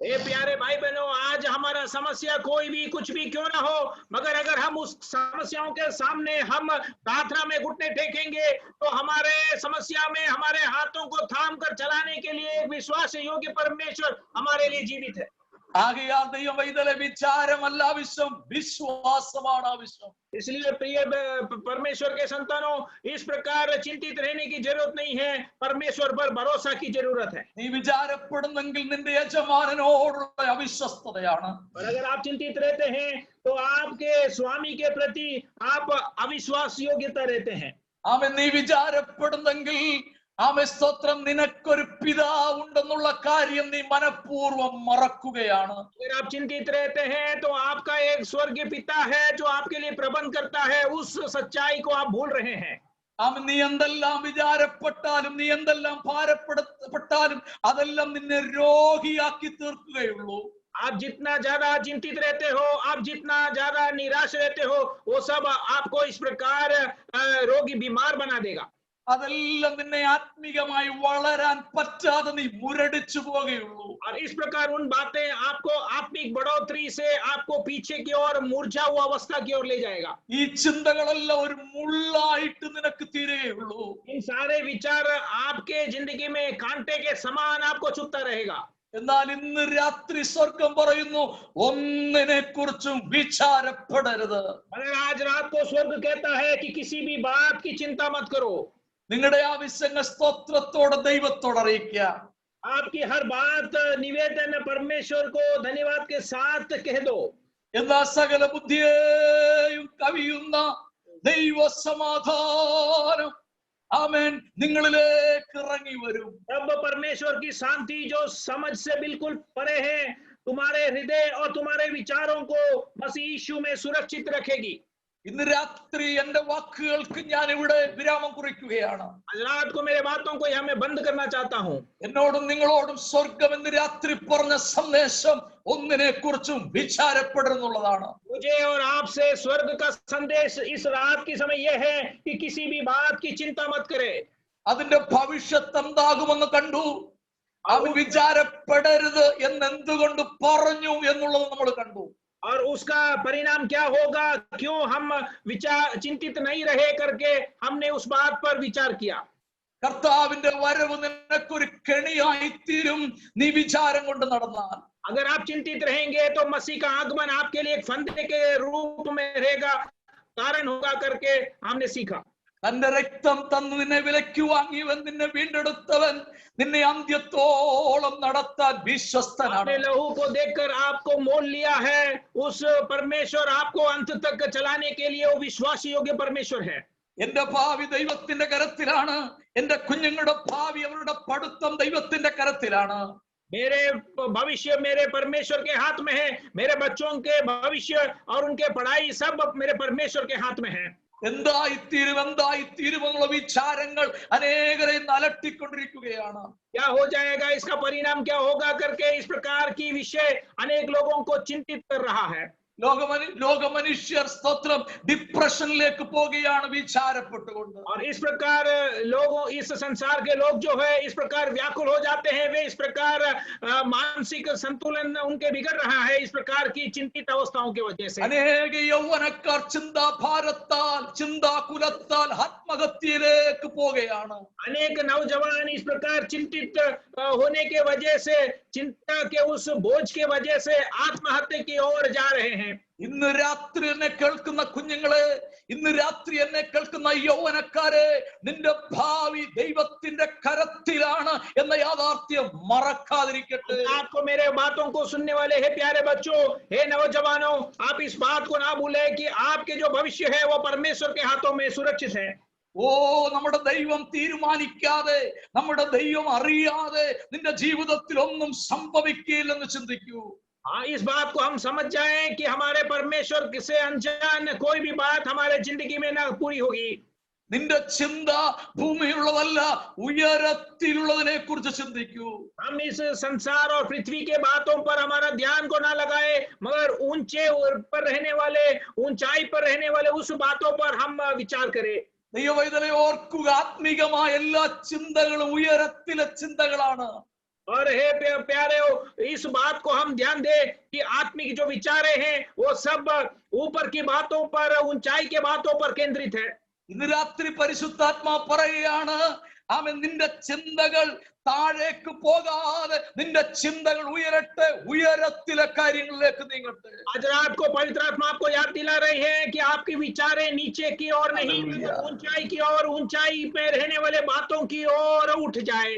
ए प्यारे भाई बहनों, आज हमारा समस्या कोई भी कुछ भी क्यों ना हो, मगर अगर हम उस समस्याओं के सामने हम प्रार्थना में घुटने टेकेंगे तो हमारे समस्या में हमारे हाथों को थाम कर चलाने के लिए एक विश्वास योग्य परमेश्वर हमारे लिए जीवित है। ആകയാൽ ദൈവം വൈതലെ വിചാരമല്ല ആവശ്യം, വിശ്വാസമാണ് ആവശ്യം. इसलिए प्रिय परमेश्वर के संतानों, इस प्रकार चिंतित रहने की जरूरत नहीं है, परमेश्वर पर भरोसा की जरूरत है। നീ വിചാരപ്പെടുന്നെങ്കിൽ നിന്റെ യജമാനനോടുള്ള അവിശ്വസ്തതയാണ്. और अगर आप चिंतित रहते हैं तो आपके स्वामी के प्रति आप अविश्वास योग्यता रहते हैं। ആമേൻ. നീ വിചാരപ്പെടുന്നെങ്കിൽ, ആമേൻ, സ്തോത്രം, നിനക്കൊരു പിതാവുണ്ടെന്നുള്ള കാര്യം നീ മനഃപൂർവ്വം മറക്കുകയാണ്. अगर आप चिंतित रहते हैं तो आपका एक स्वर्गीय पिता है जो आपके लिए प्रबंध करता है, उस सच्चाई को आप भूल रहे हैं। ആമേൻ. നീ എന്തെല്ലാം വിചാരപ്പെട്ടാലും, നീ എന്തെല്ലാം ഭാരപ്പെട്ടാലും അതെല്ലാം നിന്നെ രോഗിയാക്കി തീർക്കുകയുള്ളൂ. आप जितना ज्यादा चिंतित रहते हो, आप जितना ज्यादा निराश रहते हो, वो सब आपको इस प्रकार रोगी बीमार बना देगा। അതെല്ലാം നിന്നെ ആത്മീകമായി വളരാൻ പറ്റാതെ നീ മുരടിച്ചു പോവുകയുള്ളൂ. और इस प्रकार उन बातें आपको आत्मिक बढ़ोतरी से आपको पीछे की ओर, मूर्छा हुआ अवस्था की ओर ले जाएगा। ഈ ചിന്തകളെല്ലാം ഒരു മുള്ളായിട്ട് നിനക്ക് തീരുകയുള്ളൂ. इन सारे विचार आपके जिंदगी में कांटे के समान आपको चुभता रहेगा। എന്നാൽ ഇന്ന് രാത്രി സ്വർഗം പറയുന്നു, ഒന്നിനെ കുറിച്ചും വിചാരപ്പെടരുത്. मगर आज रात को स्वर्ग कहता है कि किसी भी बात की चिंता मत करो। നിങ്ങളുടെ ആവശ്യങ്ങൾ സ്തോത്രത്തോടെ ദൈവത്തോട് അറിയിക്കുക. आपकी हर बात निवेदन परमेश्वर को धन्यवाद के साथ कह दो। എന്നാ സകല ബുദ്ധിയെയും കവിയുന്ന ദൈവ സമാധാനം, ആമേൻ, നിങ്ങളിലേക്ക് ഇറങ്ങി വരും. तब परमेश्वर की शांति जो समझ से बिल्कुल परे है, तुम्हारे हृदय और तुम्हारे विचारों को मसीह यीशु में सुरक्षित रखेगी। ഇന്ന് രാത്രി എന്റെ വാക്കുകൾക്ക് ഞാൻ ഇവിടെ വിരാമം കുറിക്കുകയാണ്. आज रात को मेरे बातों को यहाँ मैं बंद करना चाहता हूँ। എന്നോടും നിങ്ങളോടും സ്വർഗം ഇന്ന് രാത്രി പറഞ്ഞ സന്ദേശം ഒന്നിനെ കുറിച്ചും വിചാരപ്പെടരുന്നുള്ളതാണ്. मुझे और आपसे स्वर्ग का संदेश इस रात की समय यह है कि किसी भी बात की चिंता मत करे। അതിന്റെ ഭവിഷ്യത്ത് എന്താകുമെന്ന് കണ്ടു. അവൻ വിചാരപ്പെടരുത് എന്നെന്തുകൊണ്ട് പറഞ്ഞു എന്നുള്ളത് നമ്മൾ കണ്ടു. और उसका परिणाम क्या होगा, क्यों हम चिंतित नहीं रहे करके हमने उस बात पर विचार किया। കർത്താവിന്റെ വരവ് നിനക്കൊരു കെണിയായി തീരും നീ വിചാരം കൊണ്ട് നടന്നാൽ. अगर आप चिंतित रहेंगे तो मसीह का आगमन आपके लिए एक फंदे के रूप में रहेगा, कारण होगा करके हमने सीखा। തന്റെ രക്തം തന്നു നിന്നെ വിലയ്ക്ക് വാങ്ങിയവൻ, നിന്നെ വീണ്ടെടുത്തവൻ, നിന്നെ അന്ത്യത്തോളം നടത്താൻ വിശ്വസ്തനാണ്. अपने लहू को देखकर आपको मोल लिया है, उस परमेश्वर आपको अंत तक चलाने के लिए वो विश्वास योग्य परमेश्वर है। എന്റെ ഭാവി ദൈവത്തിന്റെ കരത്തിലാണ്. എന്റെ കുഞ്ഞുങ്ങളുടെ ഭാവി, അവരുടെ പഠിത്തം ദൈവത്തിന്റെ കരത്തിലാണ്. मेरे भविष्य मेरे परमेश्वर के हाथ में है, मेरे बच्चों के भविष्य और उनके पढ़ाई सब मेरे परमेश्वर के हाथ में है। എന്തായിത്തീരുമെന്നുള്ള വിചാരങ്ങൾ അനേകരെ അലട്ടിക്കൊണ്ടിരിക്കുകയാണ്. क्या हो जाएगा, इसका परिणाम क्या होगा करके इस प्रकार की विषय अनेक लोगों को चिंतित कर रहा है. ലോകമനുഷ്യർ സ്തോത്രം ഡിപ്രഷനിലേക്ക് പോകുകയാണ് വിചാരപ്പെട്ടുകൊണ്ട്. और इस प्रकार लोगों, इस संसार के लोग जो है इस प्रकार व्याकुल हो जाते हैं, वे इस प्रकार मानसिक संतुलन उनके बिगड़ रहा है इस प्रकार की चिंतित अवस्थाओं की वजह से. അനേക യൗവനക്കാർ ചിന്താഭാരത്താൽ ചിന്താകുലത്താൽ ആത്മഹത്യയിലേക്ക് പോകുകയാണ്. अनेक नौजवान इस प्रकार चिंतित होने के वजह से, चिंता के उस बोझ के वजह से आत्महत्या की ओर जा रहे हैं. ഇന്ന് രാത്രി എന്നെ കേൾക്കുന്ന കുഞ്ഞുങ്ങളെ, ഇന്ന് രാത്രി എന്നെ കേൾക്കുന്ന യൗവനക്കാരെ, നിന്റെ ഭാവി ദൈവത്തിന്റെ കരത്തിലാണ് എന്ന യാഥാർത്ഥ്യം മറക്കാതിരിക്കട്ടെ. आपको मेरे बातों को सुनने वाले हे प्यारे बच्चों, हे नौजवानों, आप इस बात को ना भूलें कि आपके जो भविष्य है वो परमेश्वर के हाथों में सुरक्षित है. ഓ, നമ്മുടെ ദൈവം തീരുമാനിക്കാതെ, നമ്മുടെ ദൈവം അറിയാതെ നിന്റെ ജീവിതത്തിൽ ഒന്നും സംഭവിക്കില്ലെന്ന് ചിന്തിക്കൂ. हाँ, इस बात को हम समझ जाएं कि हमारे परमेश्वर से अनजान कोई भी बात हमारे जिंदगी में ना पूरी होगी. നിന്റെ ചിന്ത ഭൂമിയിലുള്ളതല്ല, ഉയരത്തിലുള്ളതിനെ കുറിച്ച് ചിന്തിക്കൂ. हम इस संसार और पृथ्वी के बातों पर हमारा ध्यान को ना लगाए, मगर ऊंचे पर रहने वाले, ऊंचाई पर रहने वाले उस बातों पर हम विचार करें. ദൈവവൈതലെ ഓർക്കുക, ആത്മീകമായ എല്ലാ ചിന്തകളും ഉയരത്തിലെ ചിന്തകളാണ്. और हे प्यारे, इस बात को हम ध्यान दें कि आत्मिक जो विचारे हैं वो सब ऊपर की बातों पर, ऊंचाई के बातों पर केंद्रित है. ഇന്ന് രാത്രി പരിശുദ്ധാത്മാ പറയുകയാണ്, ആമേൻ, നിന്റെ ചിന്തകൾ താഴേക്ക് പോകാതെ നിന്റെ ചിന്തകൾ ഉയരട്ടെ, ഉയരത്തിലെ കാര്യങ്ങളിലേക്ക് നീങ്ങട്ടെ. आज रात को पवित्र आत्मा आपको याद दिला रही है कि आपकी विचारे नीचे की ओर नहीं, ऊंचाई की ओर, ऊंचाई पे रहने वाले बातों की ओर उठ जाए.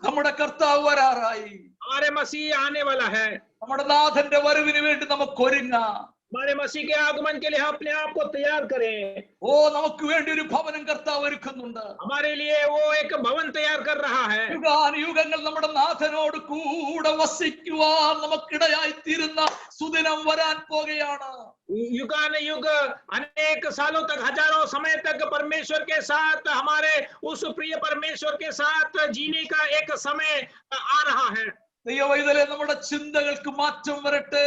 നമ്മുടെ കർത്താവ് വരാറായി. हमारे मसीह आने वाला है. നമ്മുടെ നാഥന്റെ വരവിന് വേണ്ടി നമുക്ക് ഒരുങ്ങാം. हमारे मसीह के आगमन के लिए अपने आप को तैयार करें. ഓ, നമുക്ക് വേണ്ടി ഒരു ഭവനം കർത്താവ് ഒരുക്കുന്നുണ്ട്. हमारे लिए वो एक भवन तैयार कर रहा है. യുഗാനുയുഗങ്ങൾ നമ്മുടെ നാഥനോട് കൂടെ വസിക്കുവാൻ നമുക്കിടയായി തീരുന്ന സുദിനം വരാൻ പോകുകയാണ്. युगान युग, अनेक सालों तक, हजारों समय तक परमेश्वर के साथ, हमारे उस प्रिय परमेश्वर के साथ जीने का एक समय आ रहा है. ദൈവവൈതലെ നമ്മുടെ ചിന്തകൾക്ക് മാറ്റം വരട്ടെ.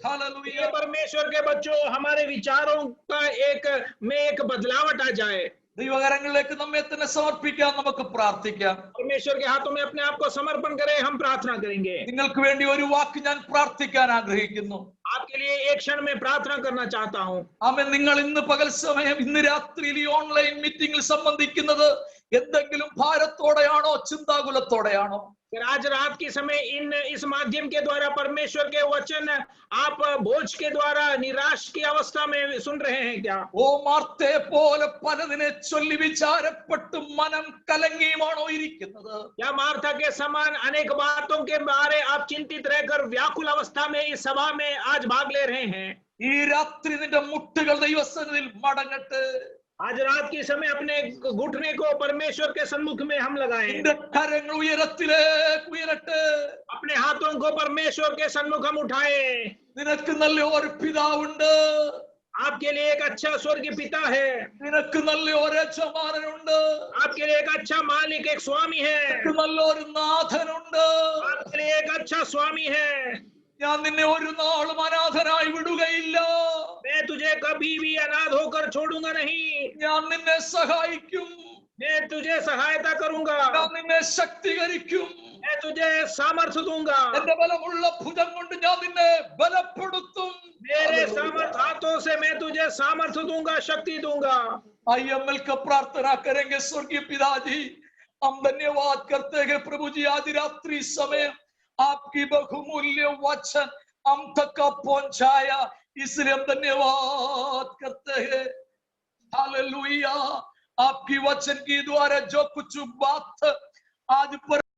ഹല്ലേലൂയ. परमेश्वर के बच्चों, हमारे विचारों का एक बदलावट आ जाए. ദൈവകരങ്ങളിലേക്ക് നമ്മെ തന്നെ സമർപ്പിക്കാം, നമുക്ക് പ്രാർത്ഥിക്കാം. परमेश्वर के हाथों में अपने आप को समर्पण करें, हम प्रार्थना करेंगे. നിങ്ങൾക്ക് വേണ്ടി ഒരു വാക്ക് ഞാൻ പ്രാർത്ഥിക്കാൻ ആഗ്രഹിക്കുന്നു. आपके लिए एक क्षण में प्रार्थना करना चाहता हूँ. ആമേൻ. നിങ്ങൾ ഇന്ന് പകൽ സമയം, ഇന്ന് രാത്രിയിൽ ഈ ഓൺലൈൻ മീറ്റിംഗിൽ സംബന്ധിക്കുന്നത് എന്തെങ്കിലും ഭാരത്തോടെയാണോ, ചിന്താകുലത്തോടെയാണോ? आज रात के समय इस माध्यम के द्वारा परमेश्वर के वचन आप बोझ के द्वारा निराश की अवस्था में सुन रहे हैं क्या? ഓ, മാർത്തയെ പോലെ പലതിനെ ചൊല്ലി വിചാരപ്പെട്ട് മനം കലങ്ങിയുമാണോ ഇരിക്കുന്നത്? या मार्था के समान अनेक बातों के बारे आप चिंतित रहकर व्याकुल अवस्था में इस सभा में आज भाग ले रहे हैं? ഈ രാത്രി നിന്റെ മുട്ടുകൾ ദൈവസന്നിധിയിൽ മടങ്ങട്ടെ. आज रात के समय अपने घुटने को परमेश्वर के सम्मुख में हम लगाएं. നിന്റെ കരങ്ങൾ ഉയരത്തിലേക്ക് ഉയരട്ടെ. अपने हाथों को परमेश्वर के सम्मुख हम उठाएं. നിനക്ക് നല്ല ഒരു പിതാവുണ്ട്. आपके लिए एक अच्छा स्वर्गीय पिता है. നിനക്ക് നല്ല ഒരു യജമാനനുണ്ട്. आपके लिए एक अच्छा मालिक, एक स्वामी है. നിനക്ക് നല്ലൊരു നാഥനുണ്ട്. आपके लिए एक अच्छा स्वामी है. ഞാൻ നിന്നെ ഒരു നാളും അനാഥനായി വിടുകയില്ല. मैं तुझे कभी भी अनाथ होकर छोड़ूंगा नहीं. ഞാൻ നിന്നെ സഹായിക്കും. मैं तुझे सहायता करूंगा. ഞാൻ നിന്നെ ശക്തീകരിക്കും. मैं तुझे सामर्थ्य दूंगा. എന്റെ ബലമുള്ള ഭുജം കൊണ്ട് ഞാൻ നിന്നെ ബലപ്പെടുത്തും. मेरे सामर्थ हाथों से मैं तुझे सामर्थ्य दूंगा, शक्ति दूंगा. आइए मिलकर प्रार्थना करेंगे. स्वर्गीय पिताजी, हम धन्यवाद करते हैं प्रभु जी, आज रात्रि समय आपकी बहुमूल्य वचन हम तक पहुंचाया, इसलिए हम धन्यवाद करते हैं. हालेलुया. आपकी वचन के द्वारा जो कुछ बात आज पर